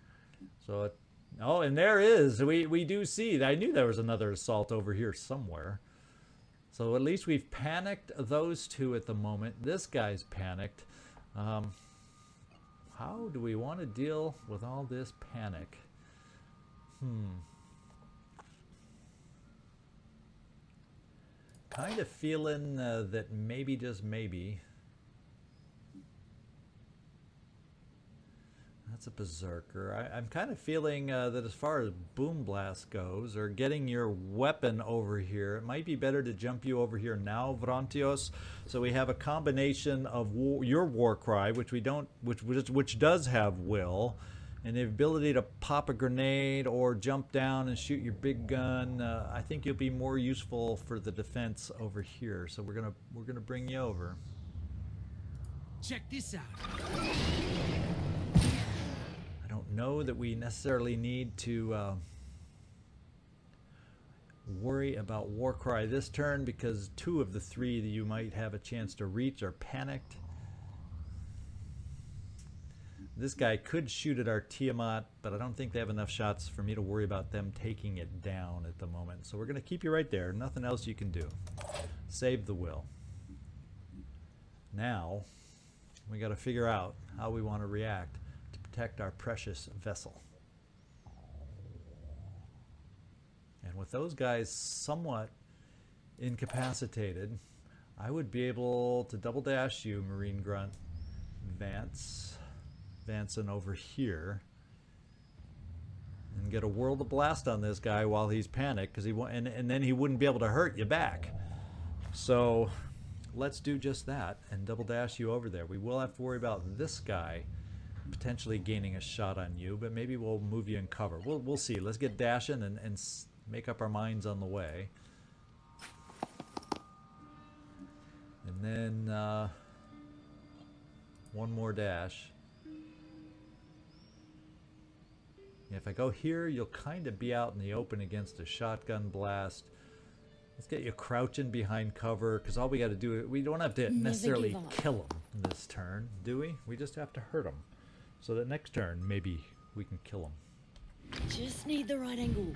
So, oh, and there is. We do see. I knew there was another assault over here somewhere. So at least we've panicked those two at the moment. This guy's panicked. How do we want to deal with all this panic? Kind of feeling that maybe, just maybe, that's a berserker. I'm kind of feeling that as far as boom blast goes, or getting your weapon over here, it might be better to jump you over here now, Vrontios. So we have a combination of your war cry, which we don't, which does have will, and the ability to pop a grenade or jump down and shoot your big gun. I think you'll be more useful for the defense over here. So we're gonna bring you over. Check this out. I don't know that we necessarily need to worry about Warcry this turn because two of the three that you might have a chance to reach are panicked. This guy could shoot at our Tiamat, but I don't think they have enough shots for me to worry about them taking it down at the moment. So we're going to keep you right there. Nothing else you can do. Save the will. Now, we got to figure out how we want to react to protect our precious vessel. And with those guys somewhat incapacitated, I would be able to double dash you, Marine Grunt. Vancing over here and get a world of blast on this guy while he's panicked, because and then he wouldn't be able to hurt you back. So let's do just that and double dash you over there. We will have to worry about this guy potentially gaining a shot on you, but maybe we'll move you in cover. We'll see. Let's get dashing and make up our minds on the way. And then one more dash. If I go here, you'll kind of be out in the open against a shotgun blast. Let's get you crouching behind cover, because all we got to do, we don't have to necessarily kill him this turn, do we? We just have to hurt him. So that next turn, maybe we can kill him. Just need the right angle.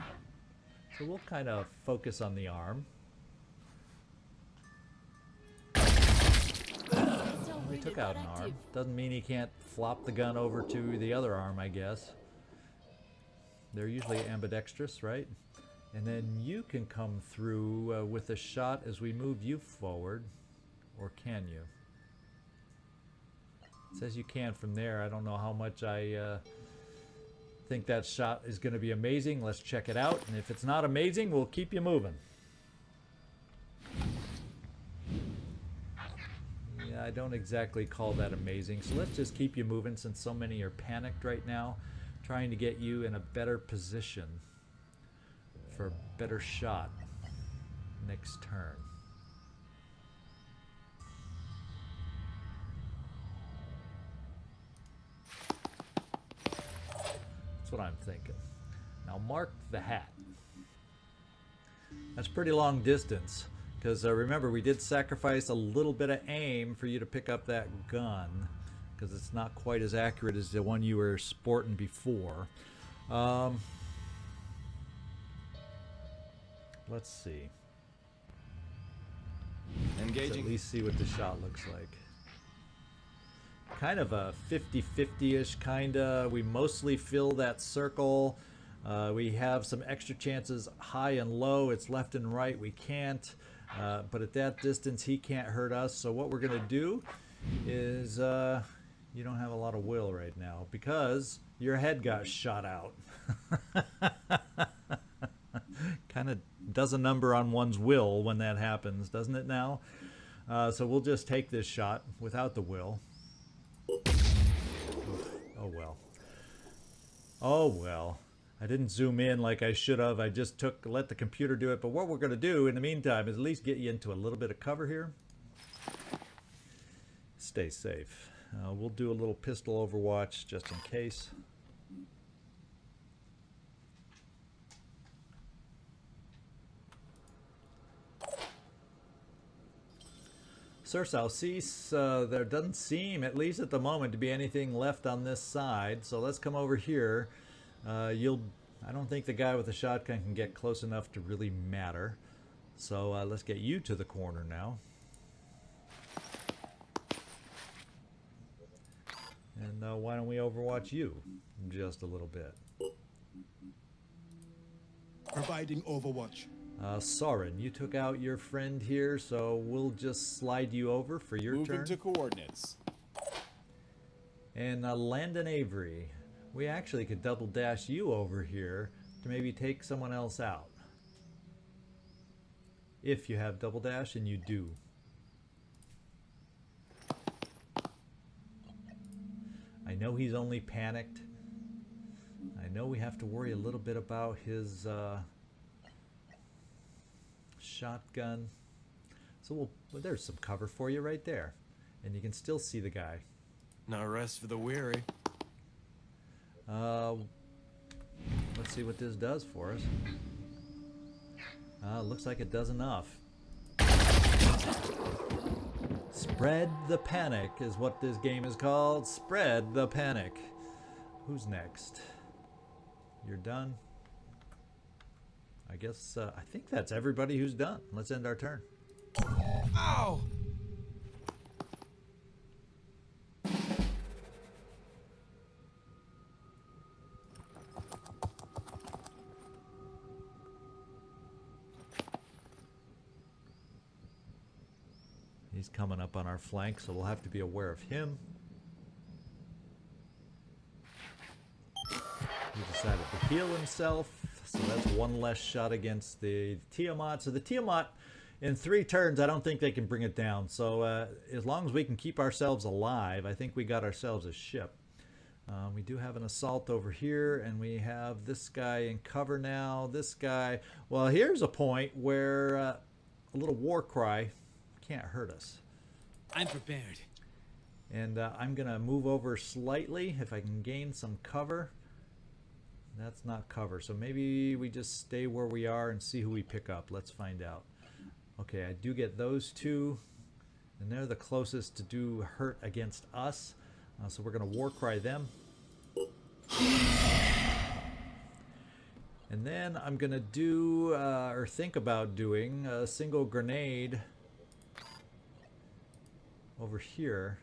So we'll kind of focus on the arm. We took out an arm. Doesn't mean he can't flop the gun over to the other arm, I guess. They're usually ambidextrous, right? And then you can come through with a shot as we move you forward. Or can you? It says you can from there. I don't know how much I think that shot is going to be amazing. Let's check it out. And if it's not amazing, we'll keep you moving. Yeah, I don't exactly call that amazing. So let's just keep you moving since so many are panicked right now. Trying to get you in a better position for a better shot next turn. That's what I'm thinking. Now mark the hat. That's pretty long distance. Because remember, we did sacrifice a little bit of aim for you to pick up that gun. Because it's not quite as accurate as the one you were sporting before. Let's see. Let's Engaging. at least see what the shot looks like. Kind of a 50-50-ish kinda. We mostly fill that circle. We have some extra chances high and low. It's left and right. We can't. But at that distance, he can't hurt us. So what we're going to do is... you don't have a lot of will right now because your head got shot out. Kind of does a number on one's will when that happens, doesn't it now? So we'll just take this shot without the will. Oh well. Oh well. I didn't zoom in like I should have. I just let the computer do it. But what we're going to do in the meantime is at least get you into a little bit of cover here. Stay safe. We'll do a little pistol overwatch just in case. Sir Salcease, there doesn't seem, at least at the moment, to be anything left on this side. So let's come over here. I don't think the guy with the shotgun can get close enough to really matter. So let's get you to the corner now. And why don't we overwatch you just a little bit? Providing overwatch. Soren, you took out your friend here, so we'll just slide you over for your Moving turn. to coordinates. And Landon Avery, we actually could double dash you over here to maybe take someone else out. If you have double dash, and you do. I know he's only panicked. I know we have to worry a little bit about his shotgun. So well, there's some cover for you right there. And you can still see the guy. No rest for the weary. Let's see what this does for us. Looks like it does enough. Spread the panic is what this game is called. Spread the panic. Who's next? You're done? I guess, I think that's everybody who's done. Let's end our turn. Ow! He's coming up on our flank, so we'll have to be aware of him. He decided to heal himself, so that's one less shot against the Tiamat. So the Tiamat, in 3 turns, I don't think they can bring it down. So as long as we can keep ourselves alive, I think we got ourselves a ship. We do have an assault over here, and we have this guy in cover now. This guy, well, here's a point where a little war cry can't hurt us. I'm prepared. And I'm gonna move over slightly if I can gain some cover. That's not cover, so maybe we just stay where we are and see who we pick up. Let's find out. Okay, I do get those 2, and they're the closest to do hurt against us. So we're gonna war cry them. And then I'm gonna do, or think about doing, a single grenade over here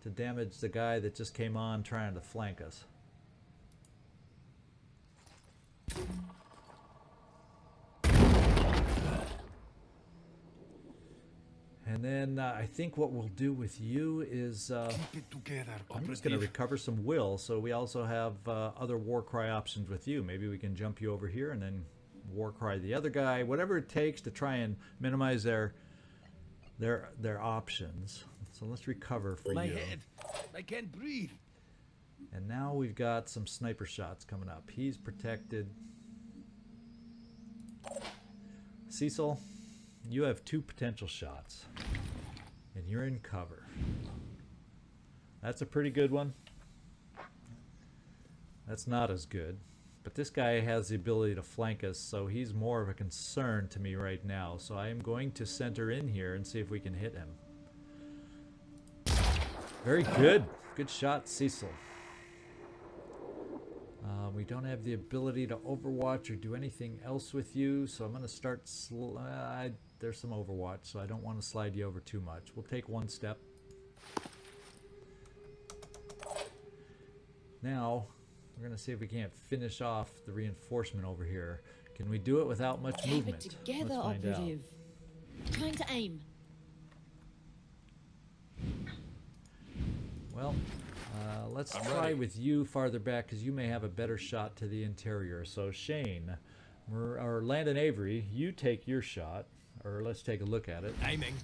to damage the guy that just came on trying to flank us. And then I think what we'll do with you is I'm just going to recover some will, so we also have other war cry options with you. Maybe we can jump you over here and then war cry the other guy, whatever it takes to try and minimize their options. So let's recover for My you. head! I can't breathe! And now we've got some sniper shots coming up. He's protected. Cecil, you have 2 potential shots. And you're in cover. That's a pretty good one. That's not as good. But this guy has the ability to flank us, so he's more of a concern to me right now. So I am going to center in here and see if we can hit him. Very good. Good shot, Cecil. We don't have the ability to overwatch or do anything else with you, so I'm going to start... there's some overwatch, so I don't want to slide you over too much. We'll take one step. Now, we're going to see if we can't finish off the reinforcement over here. Can we do it without much movement? Together, Let's find out. operative. Trying to aim. Well, let's try with you farther back, because you may have a better shot to the interior. So Shane, or Landon Avery, you take your shot, or let's take a look at it. Aiming.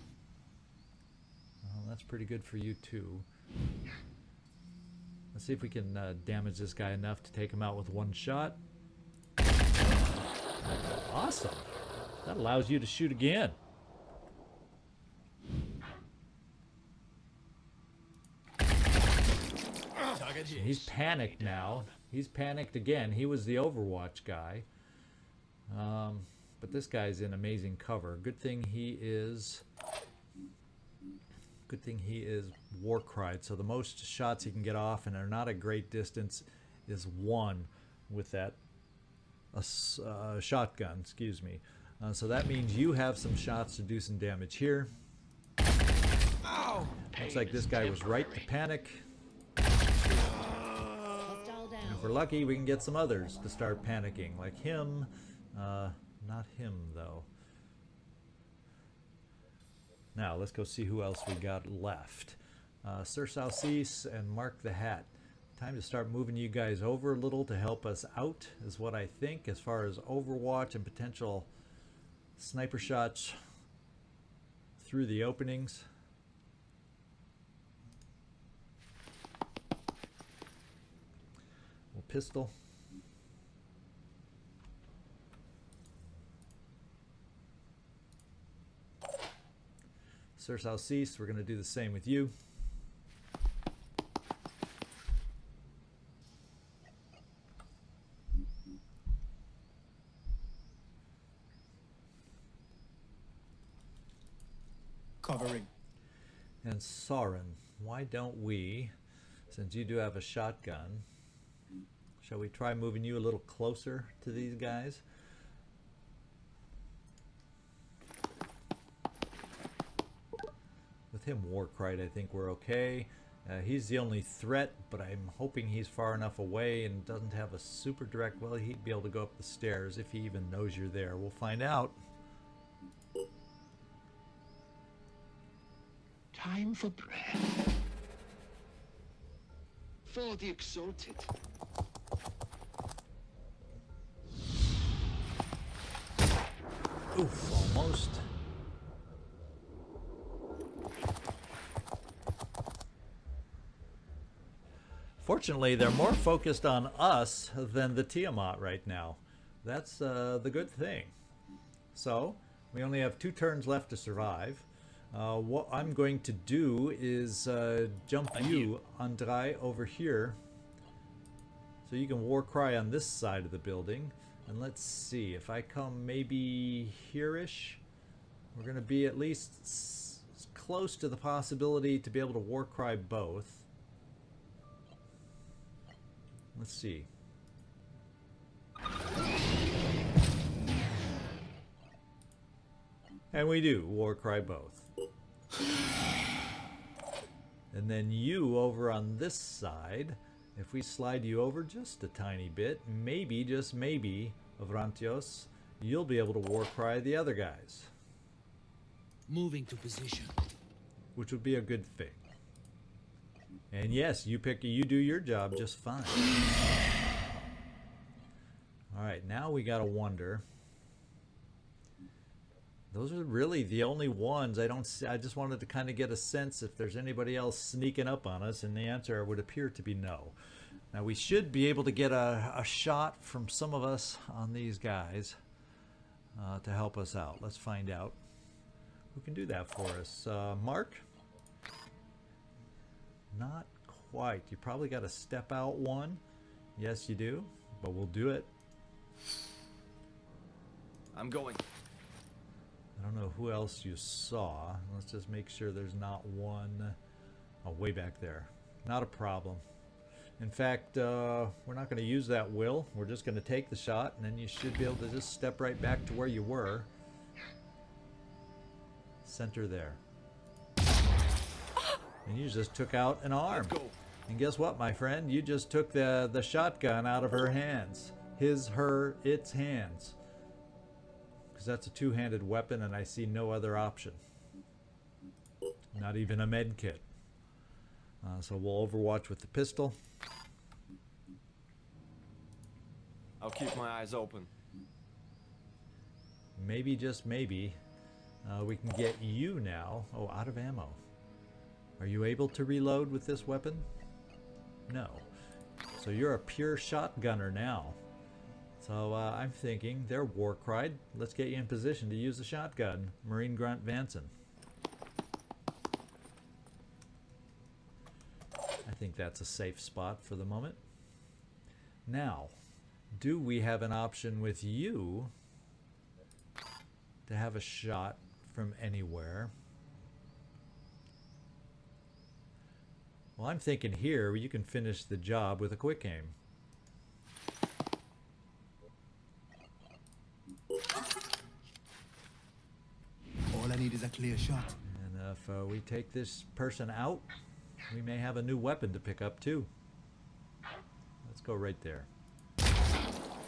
Well, that's pretty good for you too. Let's see if we can damage this guy enough to take him out with one shot. Awesome. That allows you to shoot again. He's panicked now. He's panicked again. He was the Overwatch guy. But this guy's in amazing cover. Good thing he is Warcried. So the most shots he can get off, and are not a great distance, is one with that shotgun. Excuse me. So that means you have some shots to do some damage here. Ow! Looks like this guy was right to panic. Hostile down. If we're lucky, we can get some others to start panicking, like him. Not him, though. Now, let's go see who else we got left. Sir Southeast and Mark the Hat. Time to start moving you guys over a little to help us out, is what I think, as far as Overwatch and potential sniper shots through the openings. Pistol. Sir Southeast, we're going to do the same with you. Covering. And Soren, why don't we, since you do have a shotgun, shall we try moving you a little closer to these guys? With him Warcried, I think we're okay. He's the only threat, but I'm hoping he's far enough away and doesn't have a super direct... Well, he'd be able to go up the stairs if he even knows you're there. We'll find out. Time for prayer. For the exalted. Oof, almost. Fortunately, they're more focused on us than the Tiamat right now. That's the good thing. So, we only have 2 turns left to survive. What I'm going to do is jump you, Andrei, over here. So you can Warcry on this side of the building. And let's see, if I come maybe here-ish, we're going to be at least close to the possibility to be able to Warcry both. Let's see. And we do Warcry both. And then you over on this side, if we slide you over just a tiny bit, maybe, just maybe, Avrantios, you'll be able to Warcry the other guys. Moving to position. Which would be a good thing. And yes, you do your job just fine. Alright, now we gotta wonder. Those are really the only ones. I just wanted to kind of get a sense if there's anybody else sneaking up on us, and the answer would appear to be no. Now we should be able to get a shot from some of us on these guys to help us out. Let's find out who can do that for us. Mark? Not quite. You probably got to step out one. Yes, you do. but we'll do it. I'm going. I don't know who else you saw. Let's just make sure there's not one. Oh, way back there. Not a problem. In fact, we're not going to use that will. We're just going to take the shot, and then you should be able to just step right back to where you were. Center there. And you just took out an arm. Let's go. And guess what, my friend? You just took the shotgun out of her hands. His, her, its hands. Because that's a two-handed weapon, and I see no other option. Not even a med kit. So we'll overwatch with the pistol. I'll keep my eyes open. Maybe, just maybe, we can get you now. Oh, out of ammo. Are you able to reload with this weapon? No. So you're a pure shotgunner now. So I'm thinking, they're war cried. Let's get you in position to use the shotgun. Marine Grunt Vanson. I think that's a safe spot for the moment. Now, do we have an option with you to have a shot from anywhere? Well, I'm thinking here you can finish the job with a quick aim. All I need is a clear shot. And if we take this person out, we may have a new weapon to pick up too. Let's go right there.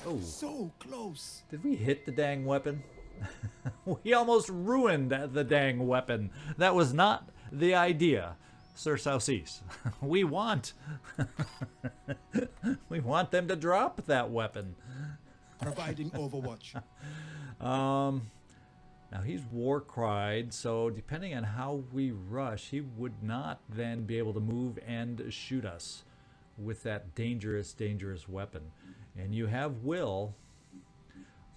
Oh, So close. did we hit the dang weapon? We almost ruined the dang weapon. That was not the idea, Sir Southeast. We want we want them to drop that weapon. Providing overwatch. Now he's war cried, so depending on how we rush, he would not then be able to move and shoot us with that dangerous weapon. And you have will,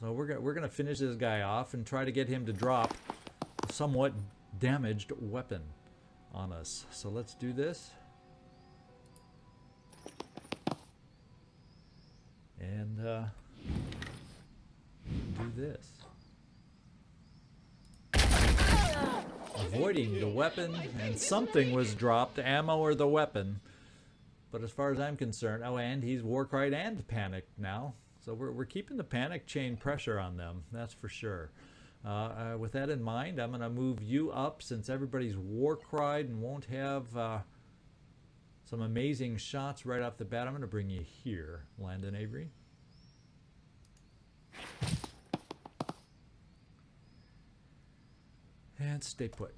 so we're gonna finish this guy off and try to get him to drop a somewhat damaged weapon on us. So let's do this. And do this. Avoiding the weapon, and something was dropped, ammo or the weapon. But as far as I'm concerned, oh, and he's war cried and panicked now. So we're keeping the panic chain pressure on them, that's for sure. With that in mind, I'm going to move you up since everybody's war cried and won't have some amazing shots right off the bat. I'm going to bring you here, Landon Avery. And stay put.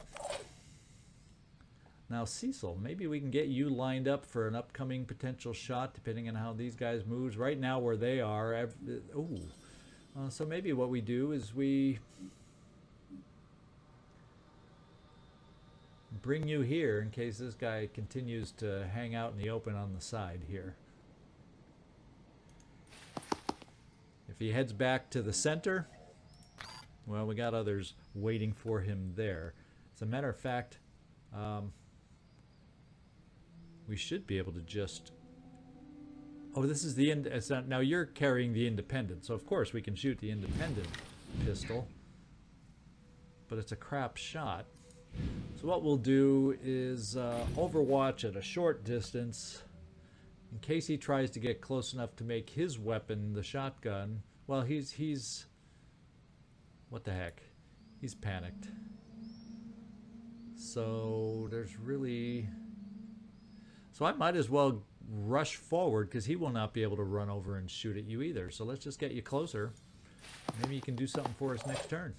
Now, Cecil, maybe we can get you lined up for an upcoming potential shot, depending on how these guys move. Right now, where they are, so maybe what we do is we bring you here in case this guy continues to hang out in the open on the side here. If he heads back to the center, well, we got others waiting for him there. As a matter of fact, we should be able to just... Oh, this is the... It's not, now you're carrying the independent, so of course we can shoot the independent pistol. But it's a crap shot. So what we'll do is overwatch at a short distance. In case he tries to get close enough to make his weapon the shotgun. Well, he's... What the heck? He's panicked. So there's really... So I might as well rush forward because he will not be able to run over and shoot at you either. So let's just get you closer. Maybe you can do something for us next turn.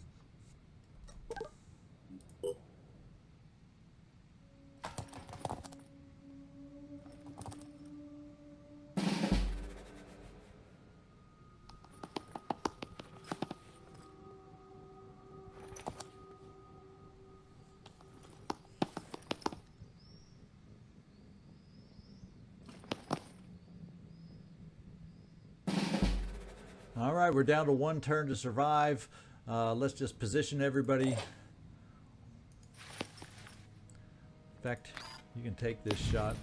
All right, we're down to one turn to survive. Let's just position everybody. In fact, you can take this shot.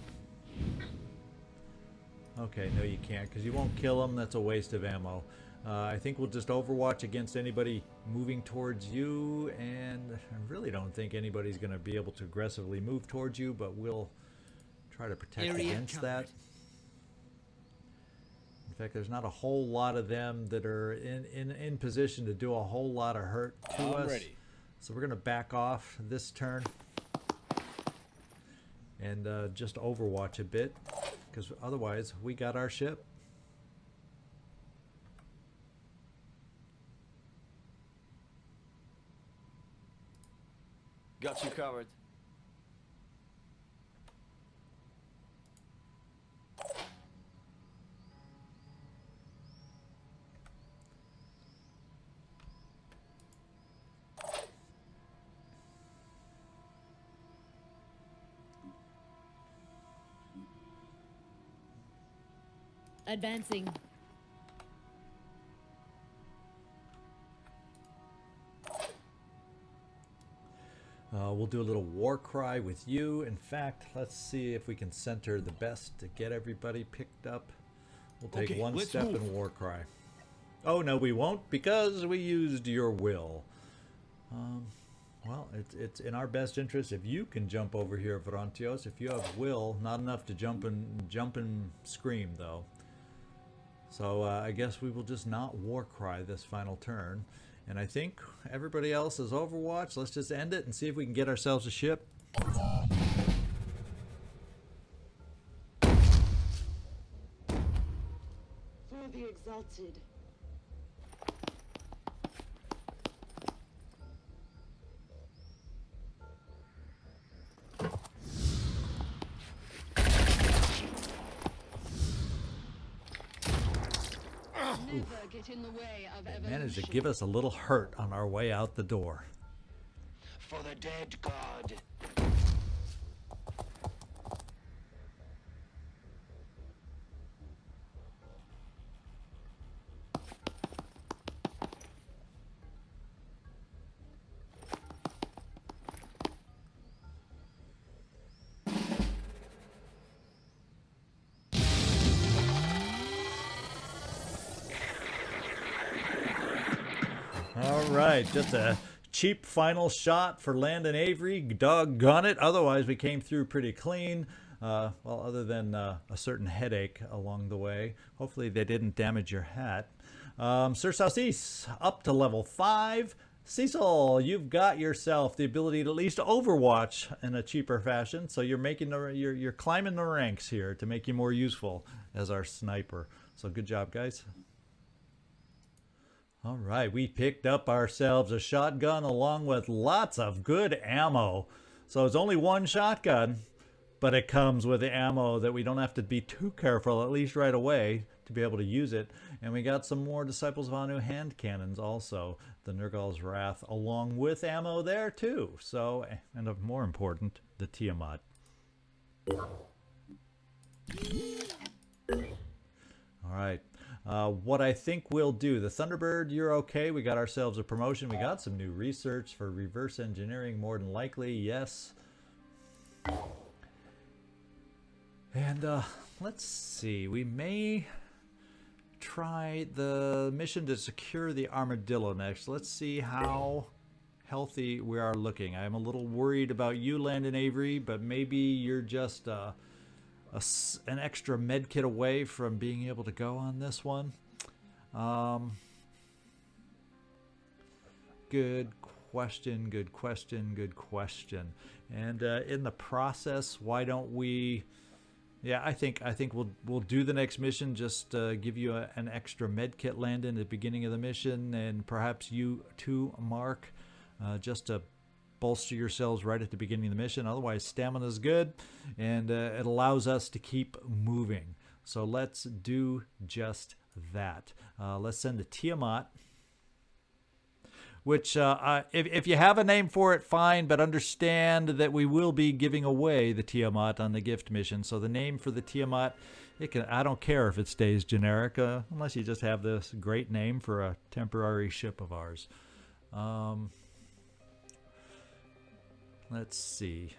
Okay, no you can't, because you won't kill them. That's a waste of ammo. I think we'll just overwatch against anybody moving towards you, and I really don't think anybody's going to be able to aggressively move towards you, but we'll try to protect Area against covered. that. In fact, there's not a whole lot of them that are in position to do a whole lot of hurt to us. ready. So we're going to back off this turn and just overwatch a bit, because otherwise we got our ship. Got you covered. Advancing. We'll do a little war cry with you. In fact, let's see if we can center the best to get everybody picked up. We'll take Okay, one let's step move. in war cry. Oh no, we won't, because we used your will. Well, it's in our best interest if you can jump over here, Verontios. If you have will, not enough to jump and scream though. So I guess we will just not war cry this final turn. And I think everybody else is Overwatch. Let's just end it and see if we can get ourselves a ship. For the exalted. Never get in the way of evolution. Managed to give us a little hurt on our way out the door. For the dead god. All right, just a cheap final shot for Landon Avery. Doggone it. Otherwise, we came through pretty clean. Well, other than a certain headache along the way. Hopefully, they didn't damage your hat. Sir Saucis, up to level 5. Cecil, you've got yourself the ability to at least overwatch in a cheaper fashion. So you're making you're climbing the ranks here to make you more useful as our sniper. So good job, guys. All right, we picked up ourselves a shotgun along with lots of good ammo. So it's only one shotgun, but it comes with the ammo that we don't have to be too careful, at least right away, to be able to use it. And we got some more Disciples of Anu hand cannons also, the Nurgle's Wrath, along with ammo there too. So, and more important, the Tiamat. All right. What I think we'll do, the Thunderbird, you're okay. We got ourselves a promotion. We got some new research for reverse engineering, more than likely. Yes. And let's see. We may try the mission to secure the armadillo next. Let's see how healthy we are looking. I'm a little worried about you, Landon Avery, but maybe you're just an extra med kit away from being able to go on this one. Good question, good question, good question. And in the process, why don't we? Yeah, I think we'll do the next mission. Just give you an extra med kit, Landon, at the beginning of the mission, and perhaps you too, Mark, just to bolster yourselves right at the beginning of the mission. Otherwise, stamina is good, and it allows us to keep moving. So let's do just that. Let's send a Tiamat, which if you have a name for it, fine, but understand that we will be giving away the Tiamat on the gift mission. So the name for the Tiamat, I don't care if it stays generic, unless you just have this great name for a temporary ship of ours. Let's see.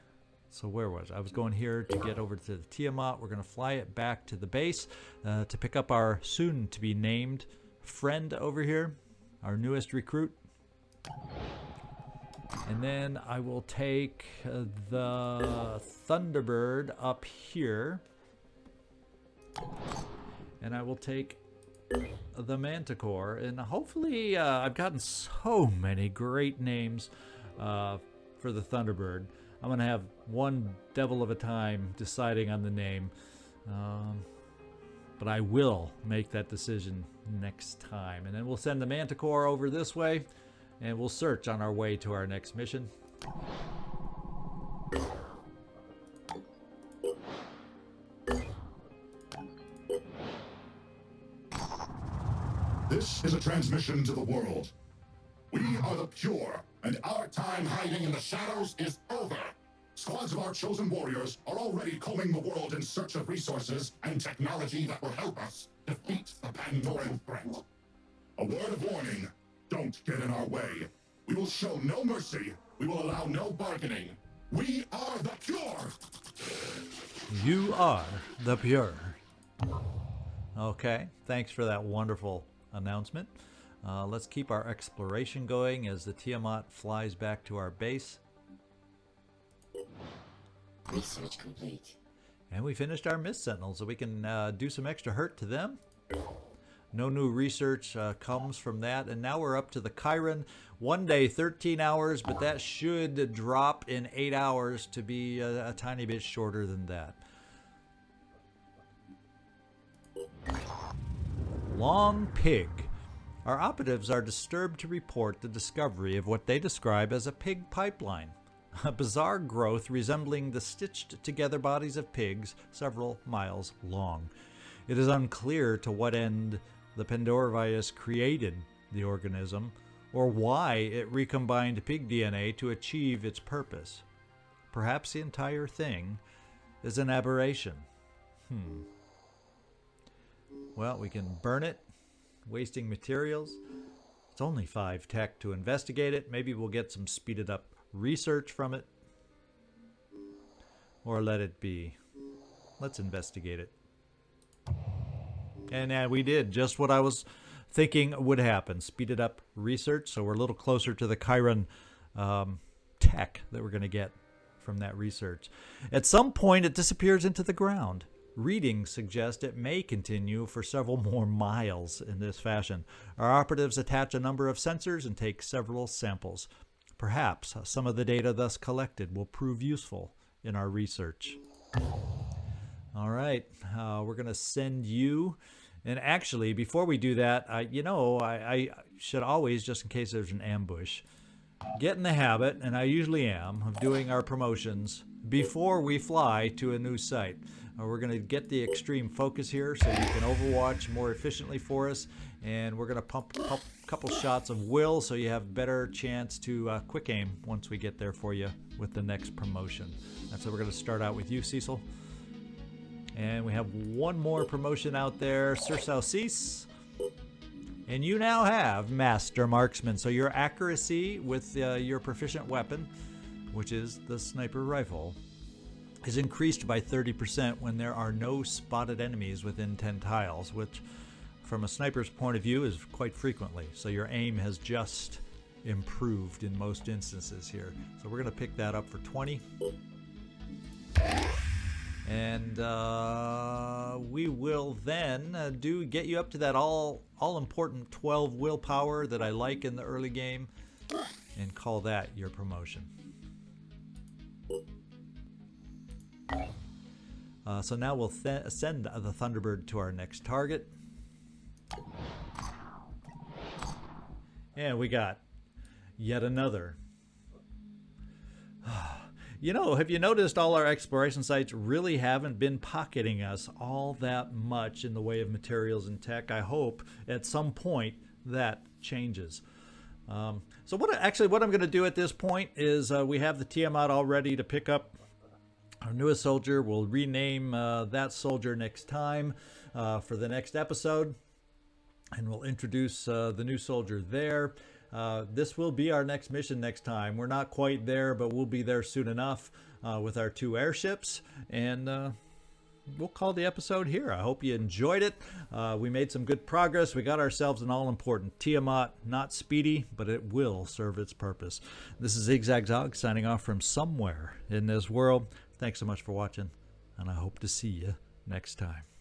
So where was I? I was going here to get over to the Tiamat. We're going to fly it back to the base to pick up our soon-to-be-named friend over here, our newest recruit. And then I will take the Thunderbird up here. And I will take the Manticore. And hopefully, I've gotten so many great names for the Thunderbird. I'm going to have one devil of a time deciding on the name. But I will make that decision next time. And then we'll send the Manticore over this way. And we'll search on our way to our next mission. This is a transmission to the world. We are the pure, and our time hiding in the shadows is over. Squads of our chosen warriors are already combing the world in search of resources and technology that will help us defeat the Pandoran threat. A word of warning, don't get in our way. We will show no mercy. We will allow no bargaining. We are the pure! You are the pure. Okay, thanks for that wonderful announcement. Let's keep our exploration going as the Tiamat flies back to our base. Research complete. And we finished our Mist Sentinels, so we can do some extra hurt to them. No new research comes from that. And now we're up to the Chiron. 1 day, 13 hours, but that should drop in 8 hours to be a tiny bit shorter than that. Long Pig. Our operatives are disturbed to report the discovery of what they describe as a pig pipeline. A bizarre growth resembling the stitched together bodies of pigs several miles long. It is unclear to what end the Pandora created the organism, or why it recombined pig DNA to achieve its purpose. Perhaps the entire thing is an aberration. Well, we can burn it, wasting materials. It's only 5 tech to investigate it. Maybe we'll get some speeded up research from it. Or let it be. Let's investigate it. And we did just what I was thinking would happen. Speeded up research, so we're a little closer to the Chiron tech that we're going to get from that research. At some point, it disappears into the ground. Readings suggest it may continue for several more miles in this fashion. Our operatives attach a number of sensors and take several samples. Perhaps some of the data thus collected will prove useful in our research. All right, we're going to send you. And actually, before we do that, I should always, just in case there's an ambush, get in the habit, and I usually am, of doing our promotions before we fly to a new site. We're going to get the extreme focus here so you can overwatch more efficiently for us. And we're going to pump a couple shots of will so you have better chance to quick aim once we get there for you with the next promotion. And so we're going to start out with you, Cecil. And we have one more promotion out there, Sir Salsis. And you now have Master Marksman. So your accuracy with your proficient weapon, which is the sniper rifle, is increased by 30% when there are no spotted enemies within 10 tiles, which from a sniper's point of view is quite frequently. So your aim has just improved in most instances here. So we're going to pick that up for 20. And we will then get you up to that all important 12 willpower that I like in the early game, and call that your promotion. So now we'll send the Thunderbird to our next target. And we got yet another. Have you noticed all our exploration sites really haven't been pocketing us all that much in the way of materials and tech? I hope at some point that changes. So what I'm going to do at this point is we have the Tiamat all ready to pick up our newest soldier. We'll rename that soldier next time for the next episode. And we'll introduce the new soldier there. this will be our next mission next time. We're not quite there, but we'll be there soon enough with our 2 airships. And we'll call the episode here. I hope you enjoyed it. We made some good progress. We got ourselves an all-important Tiamat. Not speedy, but it will serve its purpose. This is Zigzag Zog signing off from somewhere in this world. Thanks so much for watching, and I hope to see you next time.